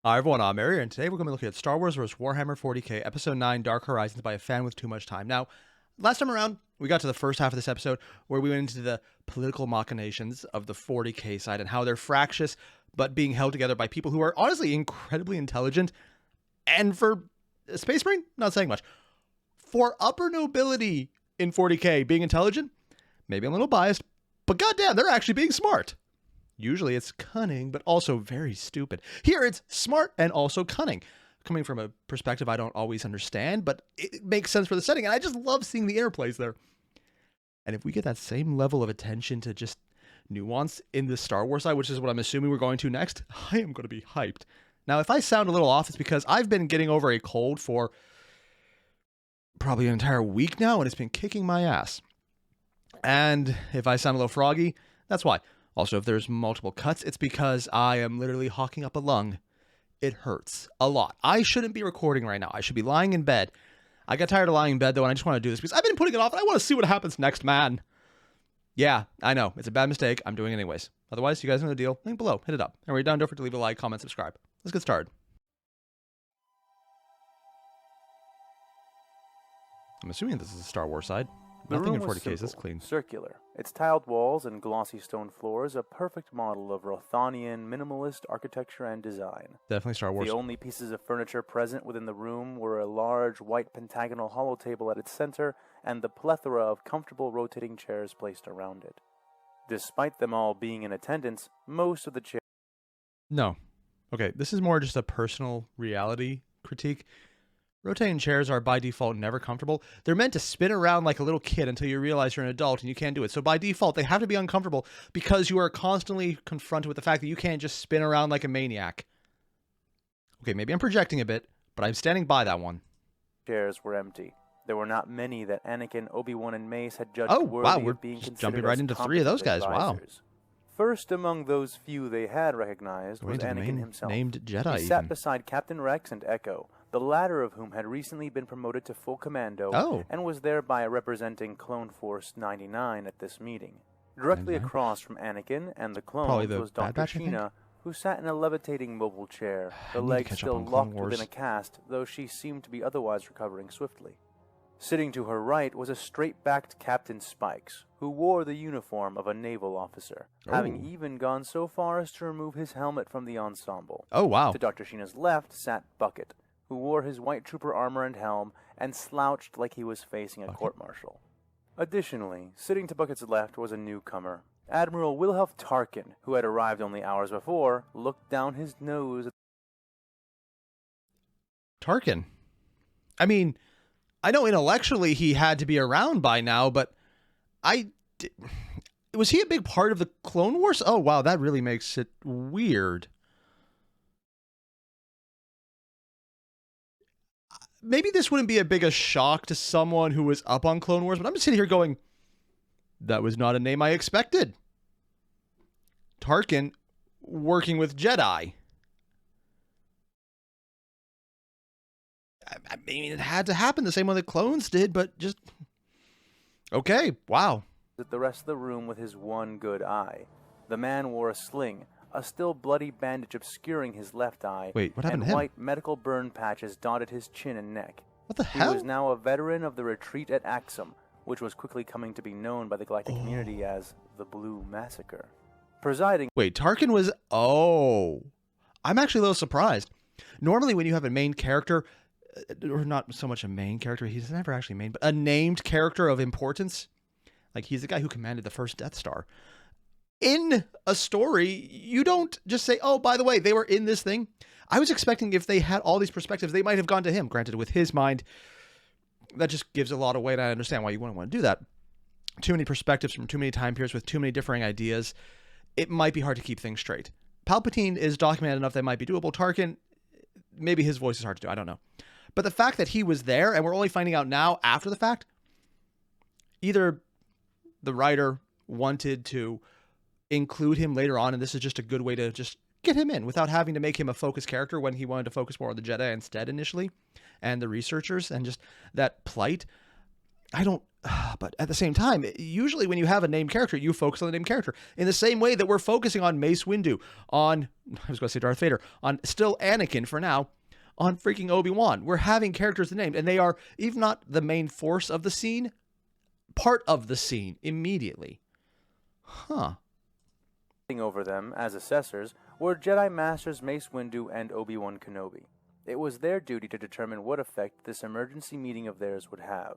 Hi everyone, I'm Ari, and today we're going to be looking at Star Wars vs. Warhammer 40k, Episode 9, Dark Horizons by a fan with too much time. Now, last time around, we got to the first half of this episode where we went into the political machinations of the 40k side and how they're fractious, but being held together by people who are honestly incredibly intelligent, and for a Space Marine, not saying much. For upper nobility in 40k being intelligent, maybe a little biased, but goddamn, they're actually being smart. Usually it's cunning, but also very stupid. Here it's smart and also cunning. Coming from a perspective I don't always understand, but it makes sense for the setting, and I just love seeing the interplays there. And if we get that same level of attention to just nuance in the Star Wars side, which is what I'm assuming we're going to next, I am going to be hyped. Now, if I sound a little off, it's because I've been getting over a cold for probably an entire week now, and it's been kicking my ass. And if I sound a little froggy, that's why. Also, if there's multiple cuts, it's because I am literally hawking up a lung. It hurts a lot. I shouldn't be recording right now. I should be lying in bed. I got tired of lying in bed, though, and I just want to do this because I've been putting it off, and I want to see what happens next, man. Yeah, I know. It's a bad mistake. I'm doing it anyways. Otherwise, you guys know the deal. Link below. Hit it up. And when you're done, don't forget to leave a like, comment, subscribe. Let's get started. I'm assuming this is the Star Wars side. Nothing in 40k is this clean. Circular. Its tiled walls and glossy stone floors, a perfect model of Rothanian minimalist architecture and design. Definitely Star Wars. The only pieces of furniture present within the room were a large white pentagonal hollow table at its center and the plethora of comfortable rotating chairs placed around it. Despite them all being in attendance, most of the chairs... No. Okay, this is more just a personal reality critique. Rotating chairs are by default never comfortable. They're meant to spin around like a little kid until you realize you're an adult and you can't do it. So by default, they have to be uncomfortable because you are constantly confronted with the fact that you can't just spin around like a maniac. Okay, maybe I'm projecting a bit, but I'm standing by that one. Chairs were empty. There were not many that Anakin, Obi-Wan, and Mace had judged worthy of being considered jumping right into three of those guys. Advisors. Wow. First among those few they had recognized was Anakin himself. Named Jedi. He sat beside Captain Rex and Echo, the latter of whom had recently been promoted to full commando and was thereby representing Clone Force 99 at this meeting. Directly across from Anakin and the clones was Dr. Sheena, who sat in a levitating mobile chair, the legs still locked within a cast, though she seemed to be otherwise recovering swiftly. Sitting to her right was a straight-backed Captain Spikes, who wore the uniform of a naval officer, having even gone so far as to remove his helmet from the ensemble. Oh, wow. To Dr. Sheena's left sat Bucket, who wore his white trooper armor and helm and slouched like he was facing a court-martial. Additionally, sitting to Bucket's left was a newcomer. Admiral Wilhelm Tarkin, who had arrived only hours before, looked down his nose at Tarkin? I mean, I know intellectually he had to be around by now, but was he a big part of the Clone Wars? Oh, wow, that really makes it weird. Maybe this wouldn't be a big a shock to someone who was up on Clone Wars, but I'm just sitting here going, that was not a name I expected. Tarkin working with Jedi. I mean, it had to happen the same way the clones did, but just... Okay, wow. The rest of the room with his one good eye. The man wore a sling, a still bloody bandage obscuring his left eye. Wait, what happened to him? And white medical burn patches dotted his chin and neck. What the hell? He was now a veteran of the retreat at Axum, which was quickly coming to be known by the galactic community as the Blue Massacre. Presiding... Wait, Tarkin was... Oh. I'm actually a little surprised. Normally when you have a main character, or not so much a main character, he's never actually main, but a named character of importance, like he's the guy who commanded the first Death Star. In a story, you don't just say, oh, by the way, they were in this thing. I was expecting if they had all these perspectives, they might have gone to him. Granted, with his mind, that just gives a lot of weight. I understand why you wouldn't want to do that. Too many perspectives from too many time periods with too many differing ideas. It might be hard to keep things straight. Palpatine is documented enough that might be doable. Tarkin, maybe his voice is hard to do. I don't know. But the fact that he was there and we're only finding out now after the fact, either the writer wanted to include him later on, and this is just a good way to just get him in without having to make him a focus character when he wanted to focus more on the Jedi instead initially and the researchers and just that plight. I don't, but at the same time, usually when you have a named character, you focus on the named character in the same way that we're focusing on Mace Windu, on, I was going to say Darth Vader, on still Anakin for now, on freaking Obi-Wan. We're having characters named, and they are, even not the main force of the scene, part of the scene immediately. Huh. Over them as assessors were Jedi Masters Mace Windu and Obi-Wan Kenobi. It was their duty to determine what effect this emergency meeting of theirs would have.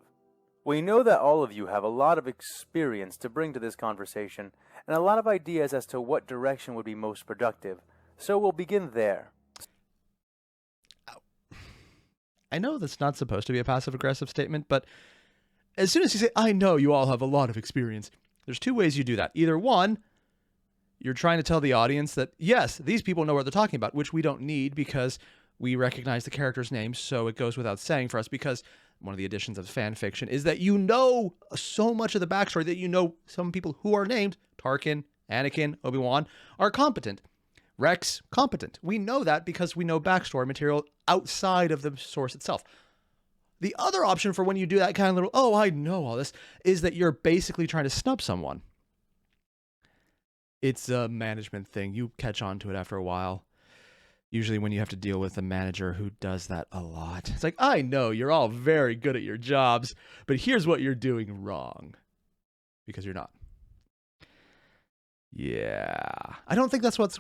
We know that all of you have a lot of experience to bring to this conversation, and a lot of ideas as to what direction would be most productive, so we'll begin there. I know that's not supposed to be a passive-aggressive statement, but as soon as you say, I know you all have a lot of experience, there's two ways you do that. Either one, you're trying to tell the audience that, yes, these people know what they're talking about, which we don't need because we recognize the character's names, so it goes without saying for us, because one of the additions of fan fiction is that you know so much of the backstory that you know some people who are named, Tarkin, Anakin, Obi-Wan, are competent. Rex, competent. We know that because we know backstory material outside of the source itself. The other option for when you do that kind of little, oh, I know all this, is that you're basically trying to snub someone. It's a management thing. You catch on to it after a while. Usually when you have to deal with a manager who does that a lot. It's like, I know you're all very good at your jobs, but here's what you're doing wrong. Because you're not. Yeah. I don't think that's what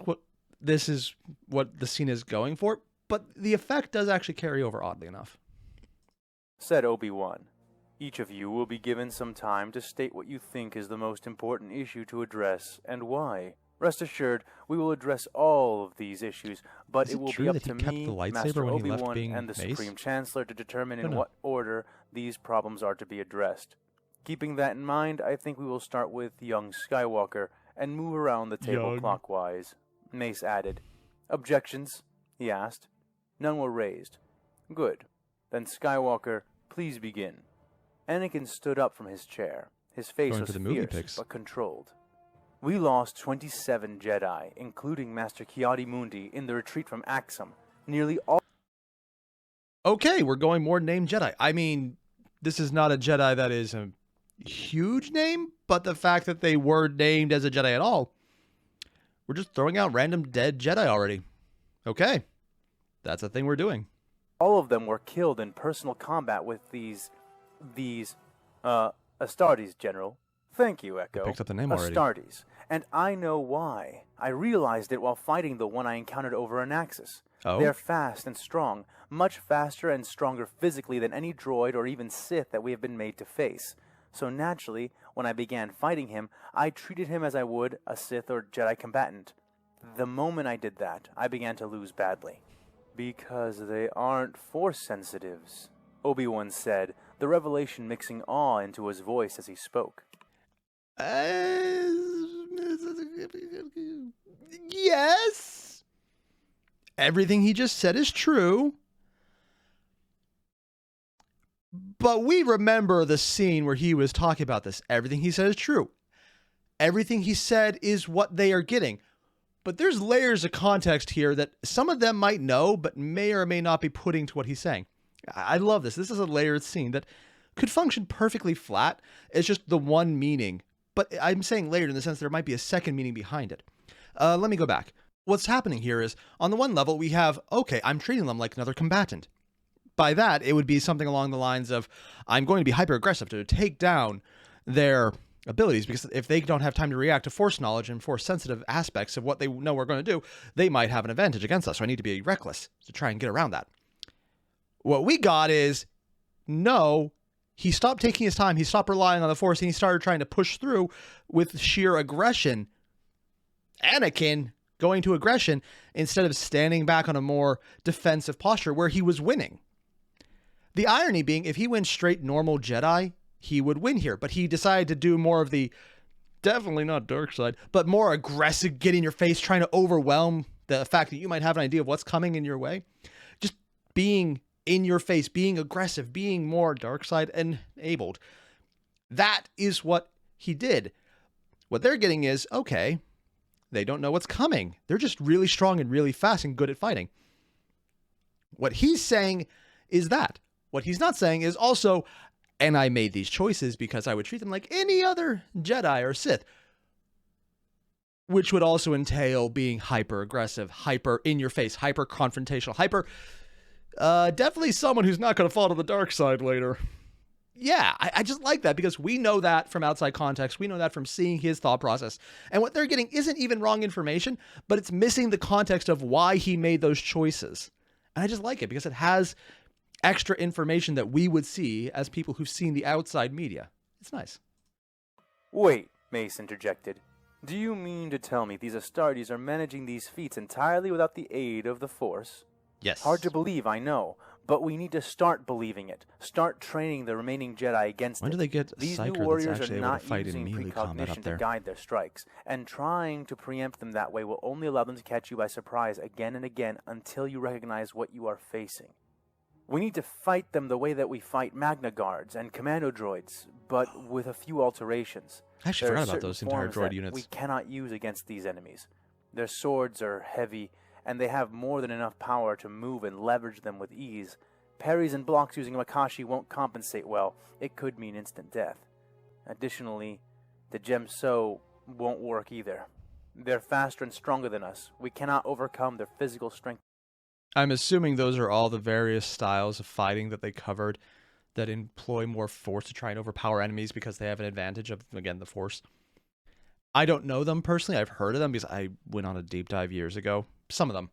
this is what the scene is going for, but the effect does actually carry over, oddly enough. Said Obi-Wan. Each of you will be given some time to state what you think is the most important issue to address and why. Rest assured, we will address all of these issues, but it will be up to me, Master Obi-Wan, and the Supreme Chancellor to determine in what order these problems are to be addressed. Keeping that in mind, I think we will start with young Skywalker and move around the table clockwise. Mace added. Objections? He asked. None were raised. Good. Then Skywalker, please begin. Anakin stood up from his chair. His face was fierce, but controlled. We lost 27 Jedi, including Master Ki-Adi-Mundi, in the retreat from Axum. Nearly all... Okay, we're going more named Jedi. I mean, this is not a Jedi that is a huge name, but the fact that they were named as a Jedi at all, we're just throwing out random dead Jedi already. Okay, that's a thing we're doing. All of them were killed in personal combat with these Astartes, General. Thank you, Echo. You picked up the name already. Astartes. And I know why. I realized it while fighting the one I encountered over Anaxis. Oh? They're fast and strong, much faster and stronger physically than any droid or even Sith that we have been made to face. So naturally, when I began fighting him, I treated him as I would a Sith or Jedi combatant. The moment I did that, I began to lose badly. Because they aren't Force sensitives, Obi-Wan said, the revelation mixing awe into his voice as he spoke. Yes. Everything he just said is true. But we remember the scene where he was talking about this. Everything he said is true. Everything he said is what they are getting. But there's layers of context here that some of them might know, but may or may not be putting to what he's saying. I love this. This is a layered scene that could function perfectly flat. It's just the one meaning. But I'm saying layered in the sense there might be a second meaning behind it. Let me go back. What's happening here is, on the one level, we have, okay, I'm treating them like another combatant. By that, it would be something along the lines of, I'm going to be hyper-aggressive to take down their abilities, because if they don't have time to react to Force knowledge and Force-sensitive aspects of what they know we're going to do, they might have an advantage against us, so I need to be reckless to try and get around that. What we got is, no, he stopped taking his time, he stopped relying on the Force, and he started trying to push through with sheer aggression. Anakin going to aggression instead of standing back on a more defensive posture where he was winning. The irony being, if he went straight normal Jedi, he would win here, but he decided to do more of the, definitely not dark side, but more aggressive, get in your face, trying to overwhelm the fact that you might have an idea of what's coming in your way. Just being in your face, being aggressive, being more dark side enabled. That is what he did. What they're getting is, okay, they don't know what's coming. They're just really strong and really fast and good at fighting. What he's saying is that. What he's not saying is also, And I made these choices because I would treat them like any other Jedi or Sith, which would also entail being hyper aggressive, hyper in your face, hyper confrontational, hyper definitely someone who's not going to fall to the dark side later. Yeah, I just like that because we know that from outside context. We know that from seeing his thought process. And what they're getting isn't even wrong information, but it's missing the context of why he made those choices. And I just like it because it has extra information that we would see as people who've seen the outside media. It's nice. Wait, Mace interjected. Do you mean to tell me these Astartes are managing these feats entirely without the aid of the Force? Yes. Hard to believe, I know, but we need to start believing it. Start training the remaining Jedi against it. When do they get These Psyker new warriors that's actually are able not to fight in using melee combat up precognition there? to guide their strikes, and trying to preempt them that way will only allow them to catch you by surprise again and again until you recognize what you are facing. We need to fight them the way that we fight Magna Guards and Commando Droids, but with a few alterations. I actually forgot about those entire droid units. We cannot use against these enemies. Their swords are heavy, and they have more than enough power to move and leverage them with ease. Parries and blocks using Makashi won't compensate well. It could mean instant death. Additionally, the Gemso won't work either. They're faster and stronger than us. We cannot overcome their physical strength. I'm assuming those are all the various styles of fighting that they covered that employ more force to try and overpower enemies because they have an advantage of, again, the Force. I don't know them personally. I've heard of them because I went on a deep dive years ago. Some of them.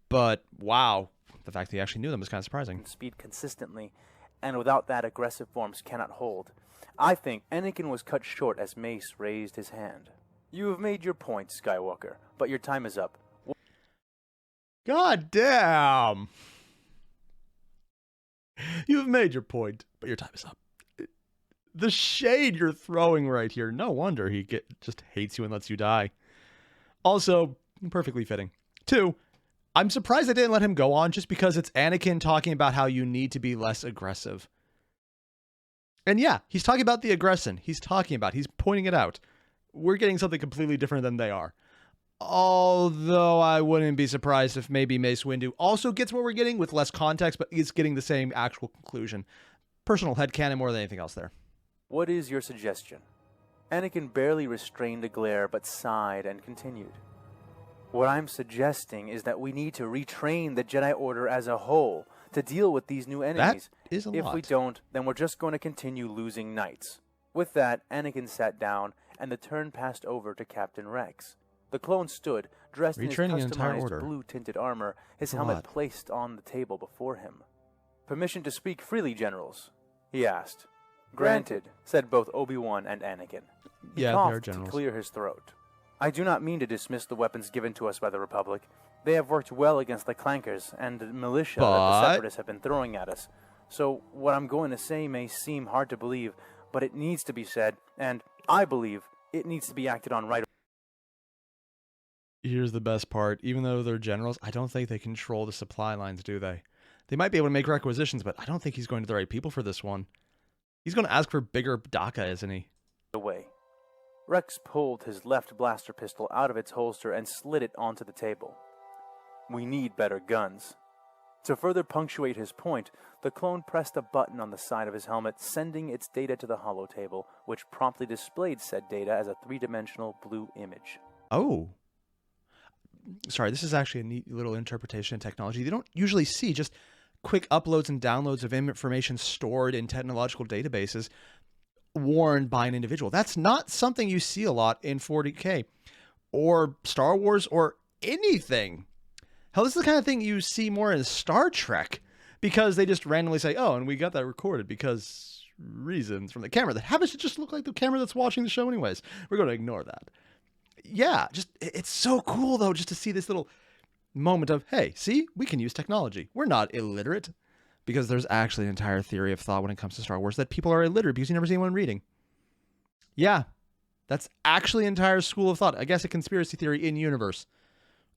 But, wow, the fact that he actually knew them is kind of surprising. Speed consistently, and without that, aggressive forms cannot hold. I think Anakin was cut short as Mace raised his hand. You have made your point, Skywalker, but your time is up. God damn! You've made your point, but your time is up. The shade you're throwing right here. No wonder he just hates you and lets you die. Also, perfectly fitting. 2, I'm surprised they didn't let him go on just because it's Anakin talking about how you need to be less aggressive. And yeah, he's talking about the aggression. He's pointing it out. We're getting something completely different than they are. Although I wouldn't be surprised if maybe Mace Windu also gets what we're getting with less context, but is getting the same actual conclusion. Personal headcanon more than anything else there. What is your suggestion? Anakin barely restrained a glare, but sighed and continued. What I'm suggesting is that we need to retrain the Jedi Order as a whole to deal with these new enemies. That is a lot. If we don't, then we're just going to continue losing knights. With that, Anakin sat down, and the turn passed over to Captain Rex. The clone stood, dressed in his customized blue-tinted armor, his helmet placed on the table before him. Permission to speak freely, generals? He asked. Granted, said both Obi-Wan and Anakin. He coughed to clear his throat. I do not mean to dismiss the weapons given to us by the Republic. They have worked well against the clankers and the militia that the Separatists have been throwing at us. So what I'm going to say may seem hard to believe, but it needs to be said, and I believe it needs to be acted on right away. Here's the best part. Even though they're generals, I don't think they control the supply lines, do they? They might be able to make requisitions, but I don't think he's going to the right people for this one. He's going to ask for bigger DACA, isn't he? Away. Rex pulled his left blaster pistol out of its holster and slid it onto the table. We need better guns. To further punctuate his point, the clone pressed a button on the side of his helmet, sending its data to the holotable, which promptly displayed said data as a 3-dimensional blue image. Oh. Sorry, this is actually a neat little interpretation of technology. They don't usually see just quick uploads and downloads of information stored in technological databases worn by an individual. That's not something you see a lot in 40K or Star Wars or anything. Hell, this is the kind of thing you see more in Star Trek because they just randomly say, oh, and we got that recorded because reasons from the camera that happens to just look like the camera that's watching the show anyways. We're going to ignore that. Yeah, just it's so cool, though, just to see this little moment of, hey, see, we can use technology. We're not illiterate, because there's actually an entire theory of thought when it comes to Star Wars that people are illiterate because you never see anyone reading. Yeah, that's actually an entire school of thought. I guess a conspiracy theory in universe,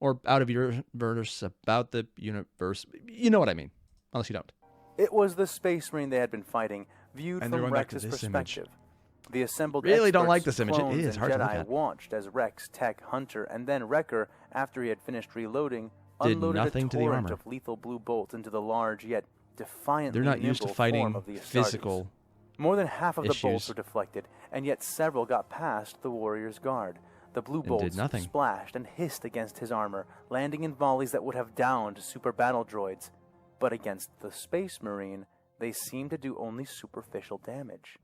or out of universe, about the universe. You know what I mean, unless you don't. It was the Space Marine they had been fighting, viewed from Rex's perspective. The assembled really don't like this image. It is hard Jedi to look at. Watched as Rex, Tech, Hunter, and then Wrecker, after he had finished reloading, unloaded a torrent of lethal blue bolts into the large yet defiantly They're not used to fighting of the physical More than half of the bolts were deflected, and yet several got past the warrior's guard. The blue bolts splashed and hissed against his armor, landing in volleys that would have downed super battle droids. But against the Space Marine, they seemed to do only superficial damage.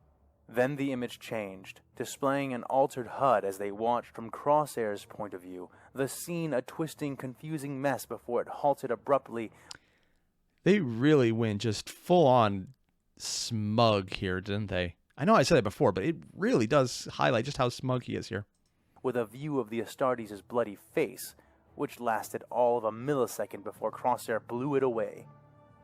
Then the image changed, displaying an altered HUD as they watched from Crosshair's point of view, the scene a twisting, confusing mess before it halted abruptly. They really went just full-on smug here, didn't they? I know I said it before, but it really does highlight just how smug he is here. With a view of the Astartes' bloody face, which lasted all of a millisecond before Crosshair blew it away.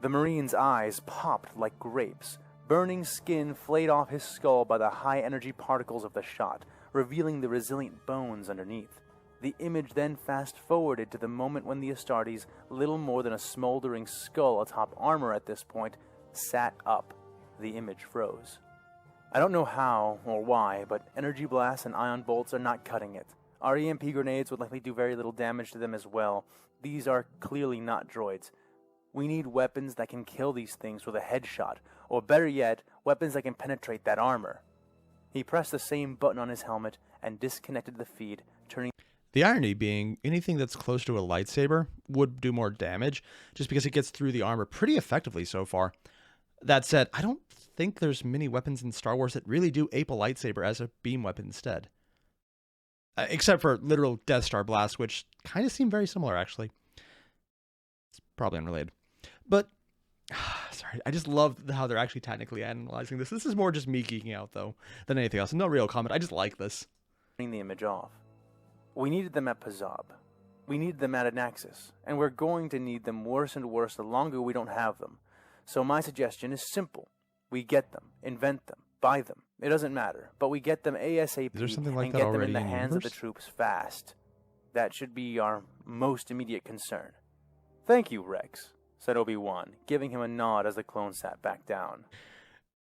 The Marine's eyes popped like grapes. Burning skin flayed off his skull by the high-energy particles of the shot, revealing the resilient bones underneath. The image then fast-forwarded to the moment when the Astartes, little more than a smoldering skull atop armor at this point, sat up. The image froze. I don't know how or why, but energy blasts and ion bolts are not cutting it. Our EMP grenades would likely do very little damage to them as well. These are clearly not droids. We need weapons that can kill these things with a headshot, or better yet, weapons that can penetrate that armor. He pressed the same button on his helmet and disconnected the feed, turning... The irony being, anything that's close to a lightsaber would do more damage, just because it gets through the armor pretty effectively so far. That said, I don't think there's many weapons in Star Wars that really do ape a lightsaber as a beam weapon instead. Except for literal Death Star blasts, which kind of seem very similar, actually. It's probably unrelated. But, sorry, I just love how they're actually technically analyzing this. This is more just me geeking out, though, than anything else. No real comment. I just like this. Turning the image off. We needed them at Pazab. We needed them at Anaxis. And we're going to need them worse and worse the longer we don't have them. So my suggestion is simple. We get them, invent them, buy them. It doesn't matter. But we get them ASAP and get them in the hands of the troops fast. That should be our most immediate concern. Thank you, Rex, said Obi-Wan, giving him a nod as the clone sat back down.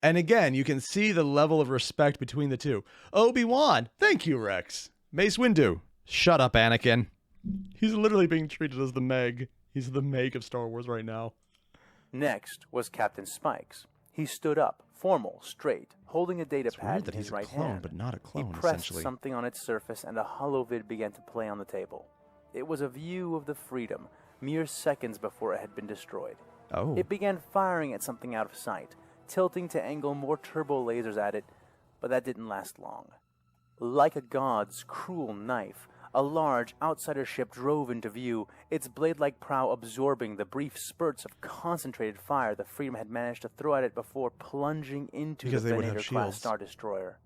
And again, you can see the level of respect between the two. Obi-Wan, thank you, Rex. Mace Windu, shut up, Anakin. He's literally being treated as the Meg. He's the Meg of Star Wars right now. Next was Captain Spikes. He stood up, formal, straight, holding a data pad in his right hand. But not a clone, he pressed something on its surface, and a holovid began to play on the table. It was a view of the Freedom, mere seconds before it had been destroyed. Oh. It began firing at something out of sight, tilting to angle more turbo lasers at it, but that didn't last long. Like a god's cruel knife, a large outsider ship drove into view, its blade-like prow absorbing the brief spurts of concentrated fire the Freedom had managed to throw at it before plunging into the Venator-class Star Destroyer.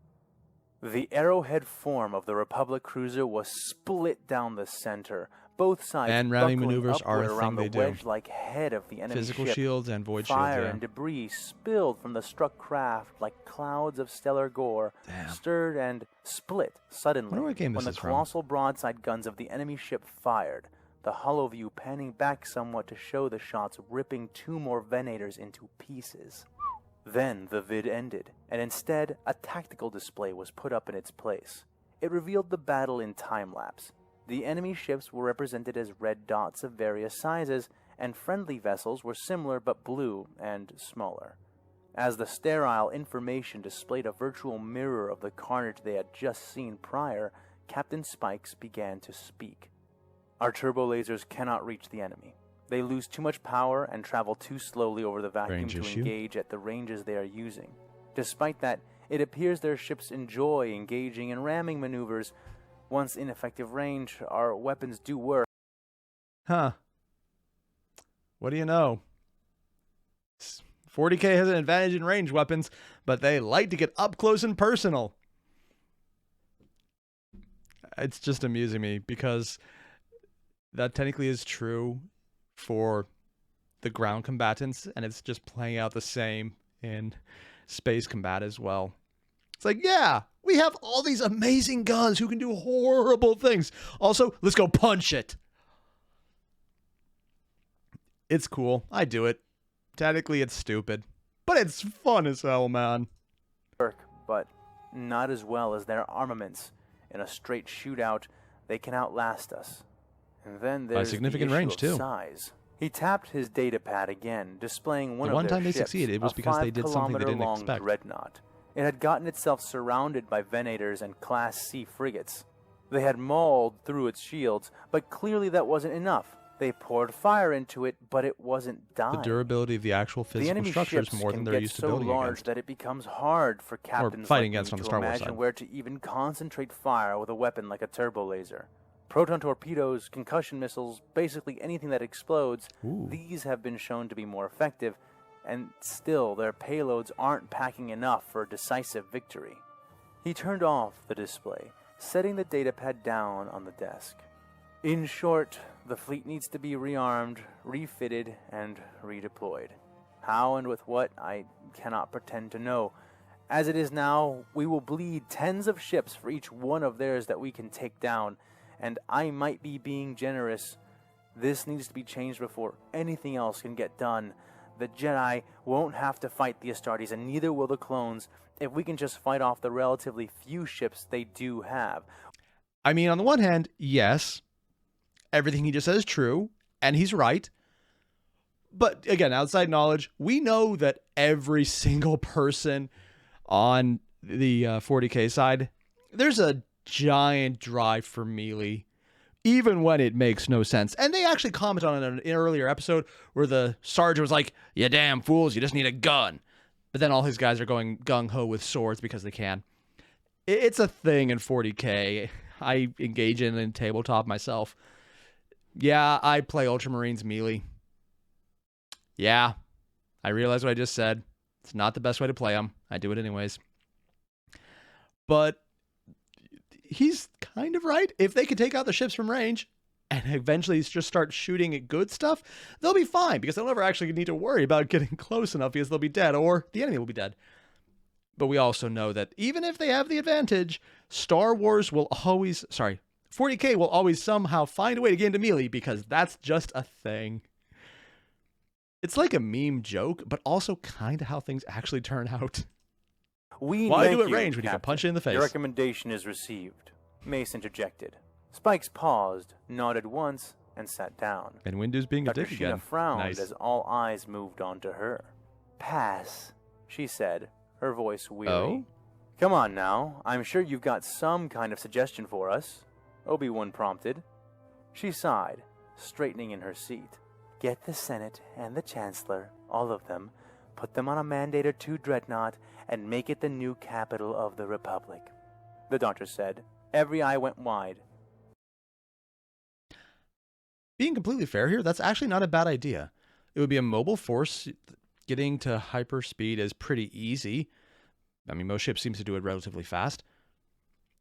The arrowhead form of the Republic cruiser was split down the center, both sides and ramming maneuvers are a around thing the they wedge-like head of the enemy Physical ship. shields and void Fire shields, yeah. and debris spilled from the struck craft like clouds of stellar gore, stirred and split suddenly when the colossal broadside guns of the enemy ship fired, the hollow view panning back somewhat to show the shots ripping two more Venators into pieces. Then the vid ended, and instead a tactical display was put up in its place. It revealed the battle in time-lapse. The enemy ships were represented as red dots of various sizes, and friendly vessels were similar but blue and smaller. As the sterile information displayed a virtual mirror of the carnage they had just seen prior, Captain Spikes began to speak. Our turbo lasers cannot reach the enemy. They lose too much power and travel too slowly over the vacuum to engage at the ranges they are using. Despite that, it appears their ships enjoy engaging in ramming maneuvers. Once in effective range, our weapons do work. Huh. What do you know? 40K has an advantage in range weapons, but they like to get up close and personal. It's just amusing me because that technically is true for the ground combatants, and it's just playing out the same in space combat as well. It's like, yeah, we have all these amazing guns who can do horrible things. Also, let's go punch it. It's cool. I do it. Technically, it's stupid, but it's fun as hell, man. But not as well as their armaments. In a straight shootout, they can outlast us. And then there's significant the issue range of too. Size. He tapped his data pad again, displaying one the of their one time they ships, succeeded, it was because they did something they didn't expect. Dreadnought. It had gotten itself surrounded by Venators and Class C frigates. They had mauled through its shields, but clearly that wasn't enough. They poured fire into it, but it wasn't dying. The durability of the actual physical structure is more than they're used to building so large against. That it becomes hard for captains fighting like against me on the to Star Wars imagine side. where to even concentrate fire with a weapon like a turbo laser. Proton torpedoes, concussion missiles, basically anything that explodes, these have been shown to be more effective, and still their payloads aren't packing enough for a decisive victory. He turned off the display, setting the datapad down on the desk. In short, the fleet needs to be rearmed, refitted, and redeployed. How and with what, I cannot pretend to know. As it is now, we will bleed tens of ships for each one of theirs that we can take down, and I might be being generous. This needs to be changed before anything else can get done. The Jedi won't have to fight the Astartes, and neither will the clones, if we can just fight off the relatively few ships they do have. I mean, on the one hand, yes, everything he just said is true, and he's right. But again, outside knowledge, we know that every single person on the 40K side, there's a giant drive for melee, even when it makes no sense. And they actually commented on it in an earlier episode where the sergeant was like, "You damn fools, you just need a gun." But then all his guys are going gung-ho with swords because they can. It's a thing in 40K. I engage in tabletop myself. Yeah, I play Ultramarines melee. Yeah, I realize what I just said. It's not the best way to play them. I do it anyways. But he's kind of right. If they could take out the ships from range and eventually just start shooting at good stuff, they'll be fine because they'll never actually need to worry about getting close enough because they'll be dead or the enemy will be dead. But we also know that even if they have the advantage, 40K will always somehow find a way to get into melee because that's just a thing. It's like a meme joke, but also kind of how things actually turn out. Why do it range when you can punch it in the face? Your recommendation is received. Mace interjected. Spikes paused, nodded once, and sat down. And Windu's being a dick again. Sheena frowned Nice. as all eyes moved on to her. Pass, she said, her voice weary. Oh? Come on now, I'm sure you've got some kind of suggestion for us, Obi-Wan prompted. She sighed, straightening in her seat. Get the Senate and the Chancellor, all of them, put them on a Mandator II dreadnought, and make it the new capital of the Republic, the doctor said. Every eye went wide. Being completely fair here, that's actually not a bad idea. It would be a mobile force. Getting to hyperspeed is pretty easy. I mean, most ships seem to do it relatively fast.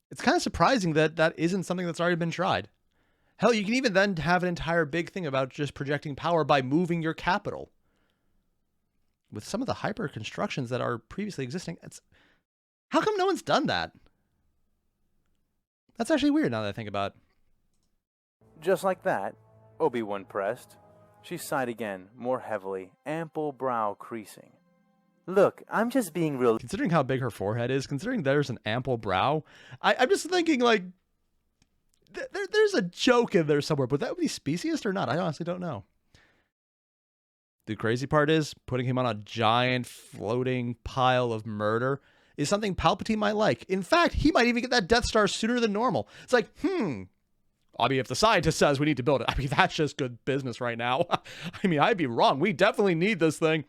It's kind of surprising that that isn't something that's already been tried. Hell, you can even then have an entire big thing about just projecting power by moving your capital. With some of the hyper constructions that are previously existing, how come no one's done that? That's actually weird now that I think about it. Just like that, Obi-Wan pressed. She sighed again, more heavily, ample brow creasing. Look, I'm just being real. Considering how big her forehead is, considering there's an ample brow, I'm just thinking, like, there's a joke in there somewhere, but that would be speciest or not? I honestly don't know. The crazy part is, putting him on a giant floating pile of murder is something Palpatine might like. In fact, he might even get that Death Star sooner than normal. It's like, I mean, if the scientist says we need to build it, I mean, that's just good business right now. I mean, I'd be wrong. We definitely need this thing.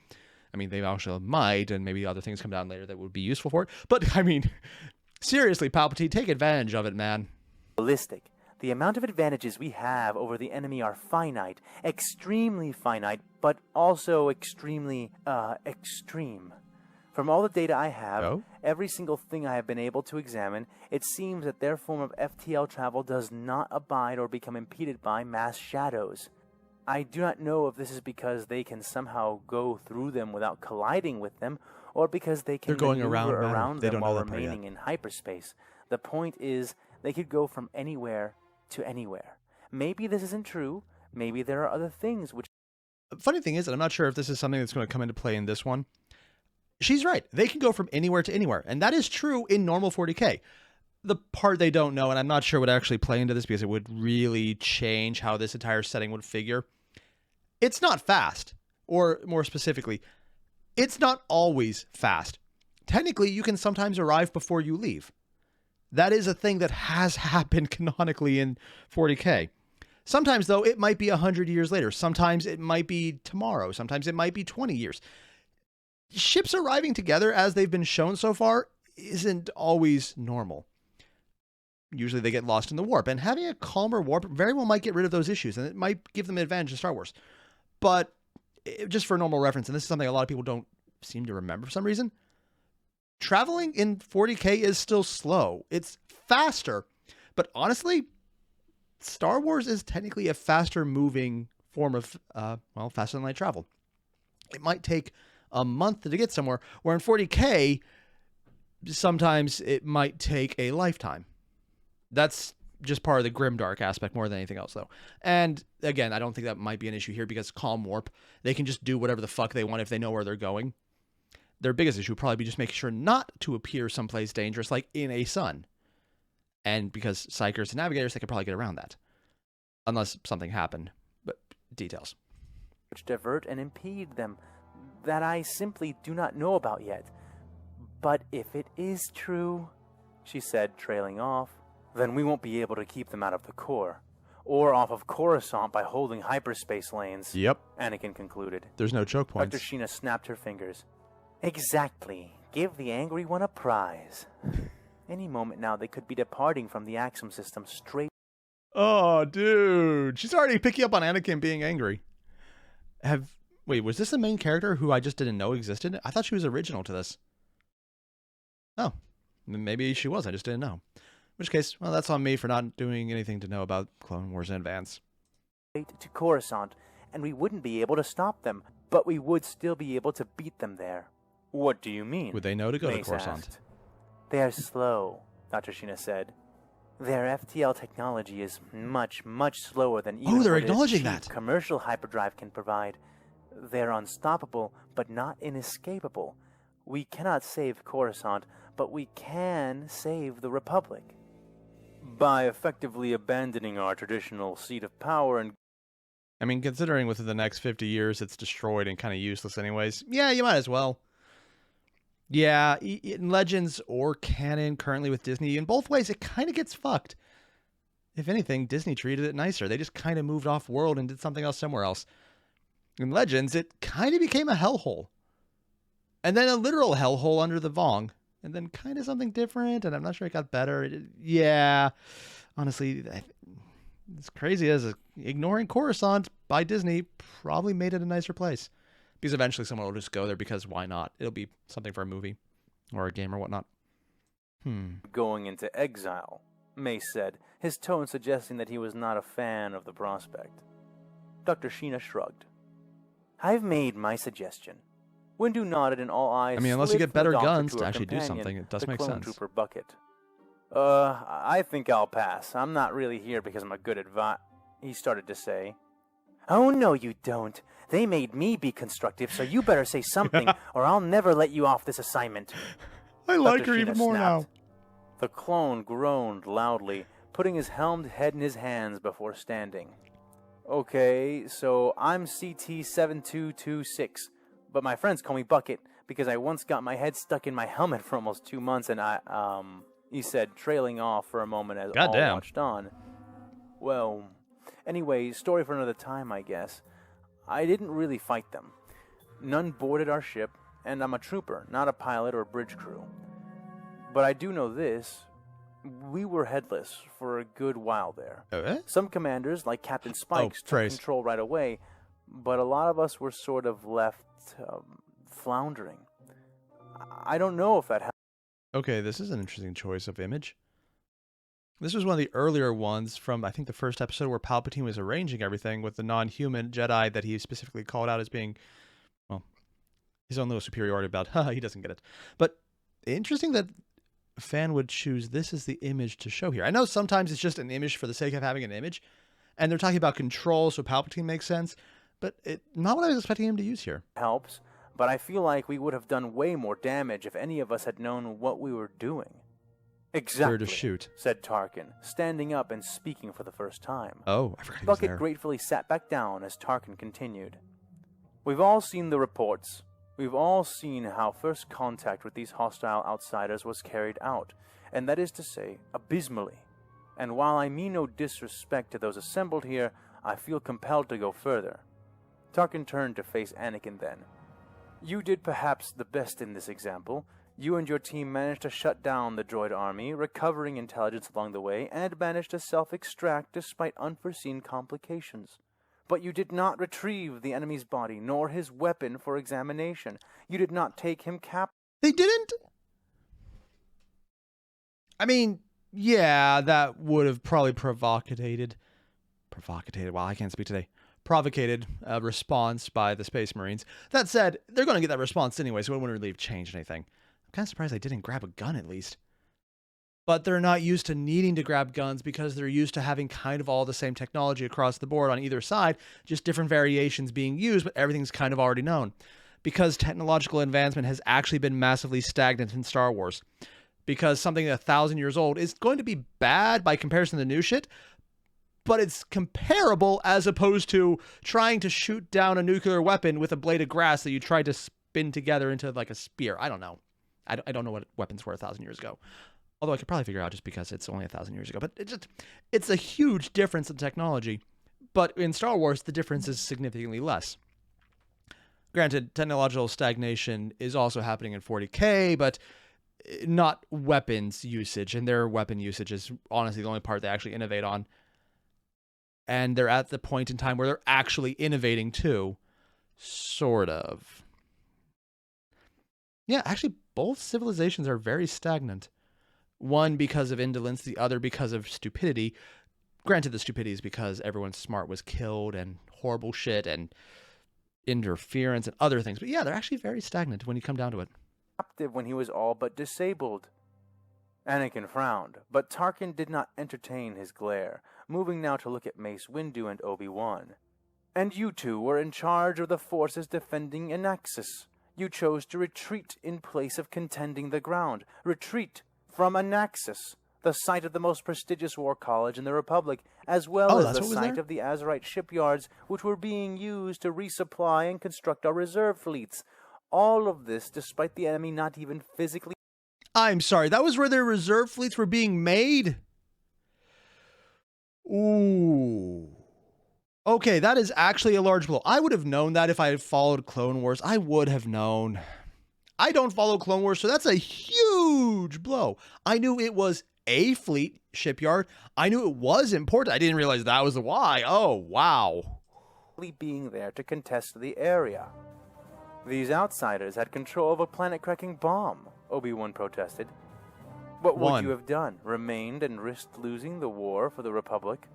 I mean, they actually might, and maybe other things come down later that would be useful for it. But, I mean, seriously, Palpatine, take advantage of it, man. Realistic. The amount of advantages we have over the enemy are finite, extremely finite, but also extremely, extreme. From all the data I have, every single thing I have been able to examine, it seems that their form of FTL travel does not abide or become impeded by mass shadows. I do not know if this is because they can somehow go through them without colliding with them, or because they can maneuver around them while remaining in hyperspace. The point is, they could go from anywhere to anywhere. Maybe this isn't true. Maybe there are other things which... Funny thing is, and I'm not sure if this is something that's going to come into play in this one, she's right. They can go from anywhere to anywhere, and that is true in normal 40K. The part they don't know, and I'm not sure would actually play into this because it would really change how this entire setting would figure. It's not fast, or more specifically, it's not always fast. technically you can sometimes arrive before you leave. That is a thing that has happened canonically in 40K. Sometimes, though, it might be 100 years later. Sometimes it might be tomorrow. Sometimes it might be 20 years. Ships arriving together, as they've been shown so far, isn't always normal. Usually they get lost in the warp, and having a calmer warp very well might get rid of those issues, and it might give them an advantage in Star Wars. But just for normal reference, and this is something a lot of people don't seem to remember for some reason, traveling in 40K is still slow. It's faster, but honestly, Star Wars is technically a faster moving form of, faster than light travel. It might take a month to get somewhere, where in 40K, sometimes it might take a lifetime. That's just part of the grimdark aspect more than anything else, though. And again, I don't think that might be an issue here because Calm Warp, they can just do whatever the fuck they want if they know where they're going. Their biggest issue would probably be just making sure not to appear someplace dangerous, like in a sun. And because Psychers and Navigators, they could probably get around that. Unless something happened. But details. Which divert and impede them that I simply do not know about yet. But if it is true, she said, trailing off, then we won't be able to keep them out of the core. Or off of Coruscant by holding hyperspace lanes. Yep. Anakin concluded. There's no choke points. Dr. Sheena snapped her fingers. Exactly. Give the angry one a prize. Any moment now they could be departing from the Axum system straight. Oh, dude. She's already picking up on Anakin being angry. Wait, was this the main character who I just didn't know existed? I thought she was original to this. Oh, maybe she was. I just didn't know. In which case, well, that's on me for not doing anything to know about Clone Wars in advance. To Coruscant, and we wouldn't be able to stop them, but we would still be able to beat them there. What do you mean? Would they know to go Mace to Coruscant? Asked. They are slow, Dr. Sheena said. Their FTL technology is much, much slower than even they're what acknowledging cheap that. Commercial hyperdrive can provide. They're unstoppable, but not inescapable. We cannot save Coruscant, but we can save the Republic. By effectively abandoning our traditional seat of power and... I mean, considering within the next 50 years it's destroyed and kind of useless anyways, yeah, you might as well. Yeah, in Legends or canon currently with Disney, in both ways, it kind of gets fucked. If anything, Disney treated it nicer. They just kind of moved off world and did something else somewhere else. In Legends, it kind of became a hellhole. And then a literal hellhole under the Vong. And then kind of something different, and I'm not sure it got better. Yeah, honestly, as crazy as ignoring Coruscant by Disney probably made it a nicer place. Because eventually someone will just go there because why not? It'll be something for a movie or a game or whatnot. Going into exile, Mace said, his tone suggesting that he was not a fan of the prospect. Dr. Sheena shrugged. I've made my suggestion. Windu nodded and all eyes. I mean, unless you get better guns to actually do something, it does make sense. Trooper Bucket. I think I'll pass. I'm not really here because I'm a good advice, he started to say. Oh, no, you don't. They made me be constructive, so you better say something, or I'll never let you off this assignment. I like her even more now. The clone groaned loudly, putting his helmed head in his hands before standing. Okay, so I'm CT-7226. But my friends call me Bucket because I once got my head stuck in my helmet for almost 2 months, and he said, trailing off for a moment as all watched on. Well, anyway, story for another time, I guess. I didn't really fight them. None boarded our ship, and I'm a trooper, not a pilot or bridge crew. But I do know this. We were headless for a good while there. Some commanders, like Captain Spikes, took control right away, but a lot of us were sort of left floundering. I don't know if that happened. Okay, this is an interesting choice of image. This was one of the earlier ones from, I think, the first episode where Palpatine was arranging everything with the non-human Jedi that he specifically called out as being, well, his own little superiority about, he doesn't get it. But interesting that a fan would choose this as the image to show here. I know sometimes it's just an image for the sake of having an image, and they're talking about control, so Palpatine makes sense. But not what I was expecting him to use here. Helps, but I feel like we would have done way more damage if any of us had known what we were doing. Exactly, to shoot, said Tarkin, standing up and speaking for the first time. Oh, I forgot he was there. Bucket gratefully sat back down as Tarkin continued. We've all seen the reports. We've all seen how first contact with these hostile outsiders was carried out, and that is to say, abysmally. And while I mean no disrespect to those assembled here, I feel compelled to go further. Tarkin turned to face Anakin then. You did perhaps the best in this example. You and your team managed to shut down the droid army, recovering intelligence along the way, and managed to self-extract despite unforeseen complications. But you did not retrieve the enemy's body, nor his weapon for examination. You did not take him captive. They didn't? I mean, yeah, that would have probably provocated, wow, I can't speak today. Provocated a response by the Space Marines. That said, they're going to get that response anyway, so it wouldn't really have changed anything. I'm kind of surprised they didn't grab a gun at least. But they're not used to needing to grab guns because they're used to having kind of all the same technology across the board on either side, just different variations being used, but everything's kind of already known. Because technological advancement has actually been massively stagnant in Star Wars. Because something 1,000 years old is going to be bad by comparison to the new shit, but it's comparable as opposed to trying to shoot down a nuclear weapon with a blade of grass that you tried to spin together into like a spear. I don't know. I don't know what weapons were 1,000 years ago. Although I could probably figure out just because it's only 1,000 years ago. But it's a huge difference in technology. But in Star Wars, the difference is significantly less. Granted, technological stagnation is also happening in 40K, but not weapons usage. And their weapon usage is honestly the only part they actually innovate on. And they're at the point in time where they're actually innovating too. Sort of. Yeah, actually, both civilizations are very stagnant. One because of indolence, the other because of stupidity. Granted, the stupidity is because everyone smart was killed and horrible shit and interference and other things. But yeah, they're actually very stagnant when you come down to it. Captive when he was all but disabled. Anakin frowned, but Tarkin did not entertain his glare, moving now to look at Mace Windu and Obi-Wan. And you two were in charge of the forces defending Anaxis. You chose to retreat in place of contending the ground. Retreat from Anaxis, the site of the most prestigious war college in the Republic, as well as the site of the Azerite shipyards, which were being used to resupply and construct our reserve fleets. All of this despite the enemy not even physically... I'm sorry, that was where their reserve fleets were being made? Ooh. Okay, that is actually a large blow. I would have known that if I had followed Clone Wars. I would have known. I don't follow Clone Wars, so that's a huge blow. I knew it was a fleet shipyard. I knew it was important. I didn't realize that was the why. Oh, wow. Being there to contest the area. These outsiders had control of a planet-cracking bomb, Obi-Wan protested. What would you have done? Remained and risked losing the war for the Republic?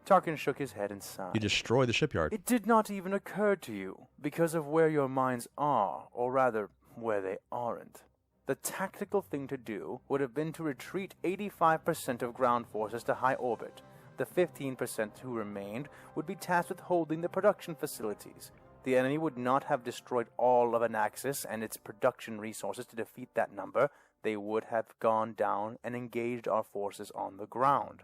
Tarkin shook his head and sighed. You destroy the shipyard. It did not even occur to you, because of where your minds are, or rather, where they aren't. The tactical thing to do would have been to retreat 85% of ground forces to high orbit. The 15% who remained would be tasked with holding the production facilities. The enemy would not have destroyed all of Anaxis and its production resources to defeat that number. They would have gone down and engaged our forces on the ground.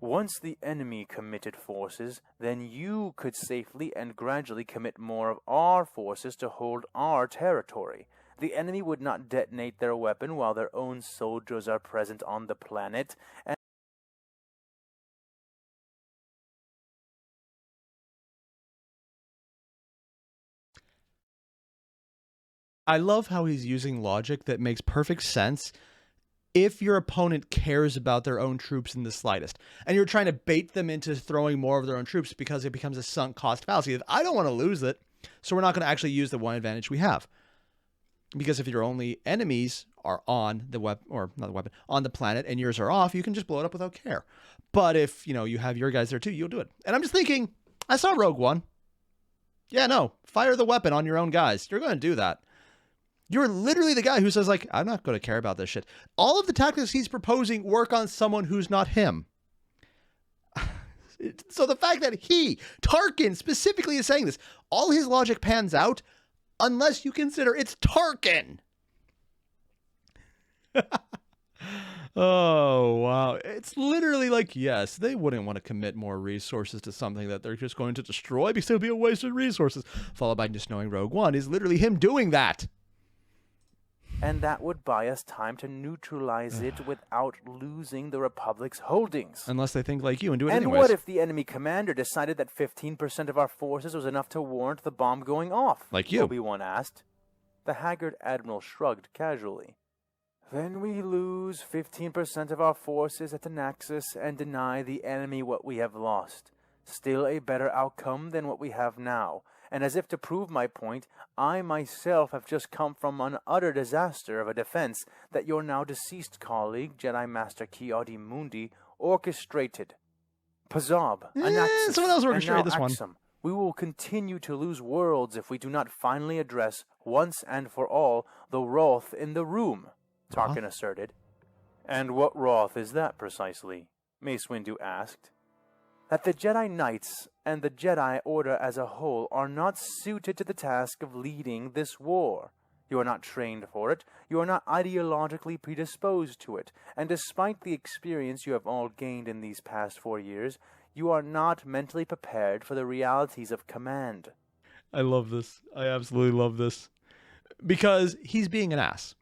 Once the enemy committed forces, then you could safely and gradually commit more of our forces to hold our territory. The enemy would not detonate their weapon while their own soldiers are present on the planet, and I love how he's using logic that makes perfect sense if your opponent cares about their own troops in the slightest. And you're trying to bait them into throwing more of their own troops because it becomes a sunk cost fallacy. I don't want to lose it, so we're not going to actually use the one advantage we have. Because if your only enemies are on the on the planet and yours are off, you can just blow it up without care. But if, you have your guys there too, you'll do it. And I'm just thinking, I saw Rogue One. Yeah, no, fire the weapon on your own guys. You're going to do that. You're literally the guy who says, like, I'm not going to care about this shit. All of the tactics he's proposing work on someone who's not him. So the fact that Tarkin specifically is saying this, all his logic pans out unless you consider it's Tarkin. Oh, wow. It's literally like, yes, they wouldn't want to commit more resources to something that they're just going to destroy because it would be a waste of resources. Followed by just knowing Rogue One is literally him doing that. And that would buy us time to neutralize it without losing the Republic's holdings. Unless they think like you and do it anyways. And what if the enemy commander decided that 15% of our forces was enough to warrant the bomb going off? Like you. Obi-Wan asked. The haggard admiral shrugged casually. Then we lose 15% of our forces at the Naxos and deny the enemy what we have lost. Still a better outcome than what we have now. And as if to prove my point, I myself have just come from an utter disaster of a defense that your now deceased colleague, Jedi Master Ki-Adi-Mundi, orchestrated. Pazab, Anaxes, someone else and orchestrated now this one. Axum. We will continue to lose worlds if we do not finally address, once and for all, the Roth in the room, Tarkin asserted. And what Roth is that precisely? Mace Windu asked. That the Jedi Knights and the Jedi Order as a whole are not suited to the task of leading this war. You are not trained for it, you are not ideologically predisposed to it, and despite the experience you have all gained in these past 4 years, you are not mentally prepared for the realities of command. I love this. I absolutely love this. Because he's being an ass.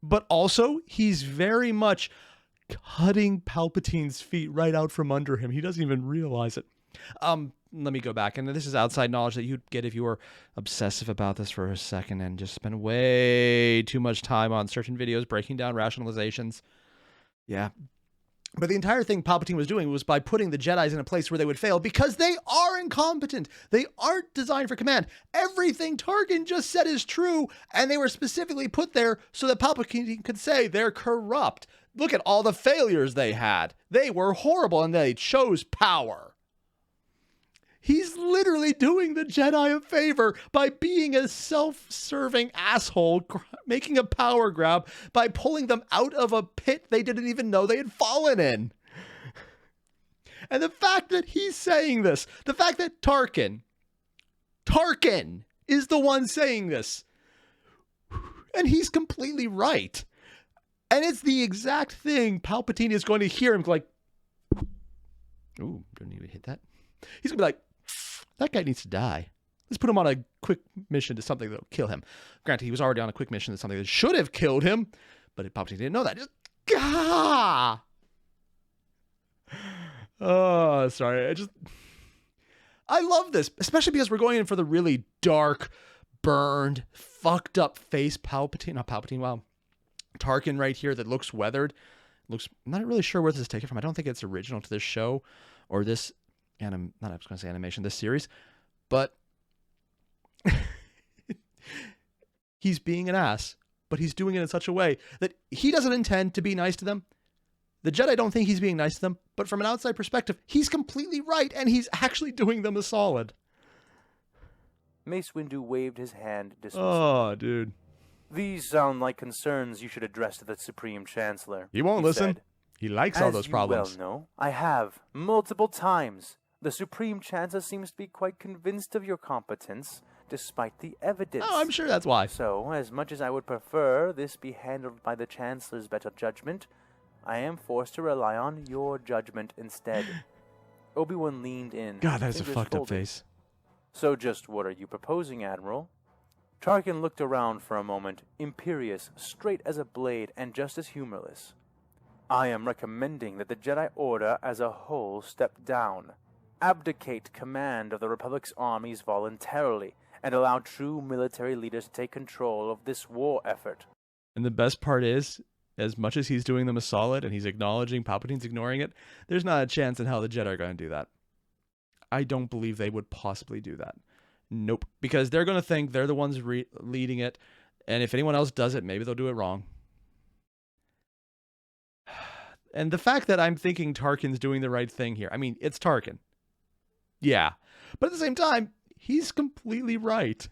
But also, he's very much cutting Palpatine's feet right out from under him. He doesn't even realize it. Let me go back, and this is outside knowledge that you'd get if you were obsessive about this for a second and just spend way too much time on certain videos breaking down rationalizations. Yeah. But the entire thing Palpatine was doing was by putting the Jedis in a place where they would fail because they are incompetent. They aren't designed for command. Everything Tarkin just said is true, and they were specifically put there so that Palpatine could say they're corrupt. Look at all the failures they had. They were horrible, and they chose power. He's literally doing the Jedi a favor by being a self-serving asshole, making a power grab by pulling them out of a pit they didn't even know they had fallen in. And the fact that he's saying this, the fact that Tarkin is the one saying this, and he's completely right. And it's the exact thing Palpatine is going to hear him like, ooh, didn't even hit that. He's going to be like, that guy needs to die. Let's put him on a quick mission to something that'll kill him. Granted, he was already on a quick mission to something that should have killed him, but Palpatine didn't know that. Just, gah! Oh, sorry. I love this, especially because we're going in for the really dark, burned, fucked up face Palpatine. Not Palpatine, wow. Tarkin right here that looks weathered. I'm not really sure where this is taken from. I don't think it's original to this show or this animation, this series, but he's being an ass, but he's doing it in such a way that he doesn't intend to be nice to them. The Jedi don't think he's being nice to them, but from an outside perspective, he's completely right, and he's actually doing them a solid. Mace Windu waved his hand dismissively. Oh, dude. These sound like concerns you should address to the Supreme Chancellor. He won't listen. Said. He likes all those problems. As you well know, I have, multiple times. The Supreme Chancellor seems to be quite convinced of your competence, despite the evidence. Oh, I'm sure that's why. So, as much as I would prefer this be handled by the Chancellor's better judgment, I am forced to rely on your judgment instead. Obi-Wan leaned in. God, that is a fucked up face. So just what are you proposing, Admiral? Tarkin looked around for a moment, imperious, straight as a blade, and just as humorless. I am recommending that the Jedi Order as a whole step down, abdicate command of the Republic's armies voluntarily, and allow true military leaders to take control of this war effort. And the best part is, as much as he's doing them a solid and he's acknowledging Palpatine's ignoring it, there's not a chance in hell the Jedi are going to do that. I don't believe they would possibly do that. Nope. Because they're going to think they're the ones leading it, and if anyone else does it, maybe they'll do it wrong. And the fact that I'm thinking Tarkin's doing the right thing here, I mean, it's Tarkin. Yeah. But at the same time, he's completely right.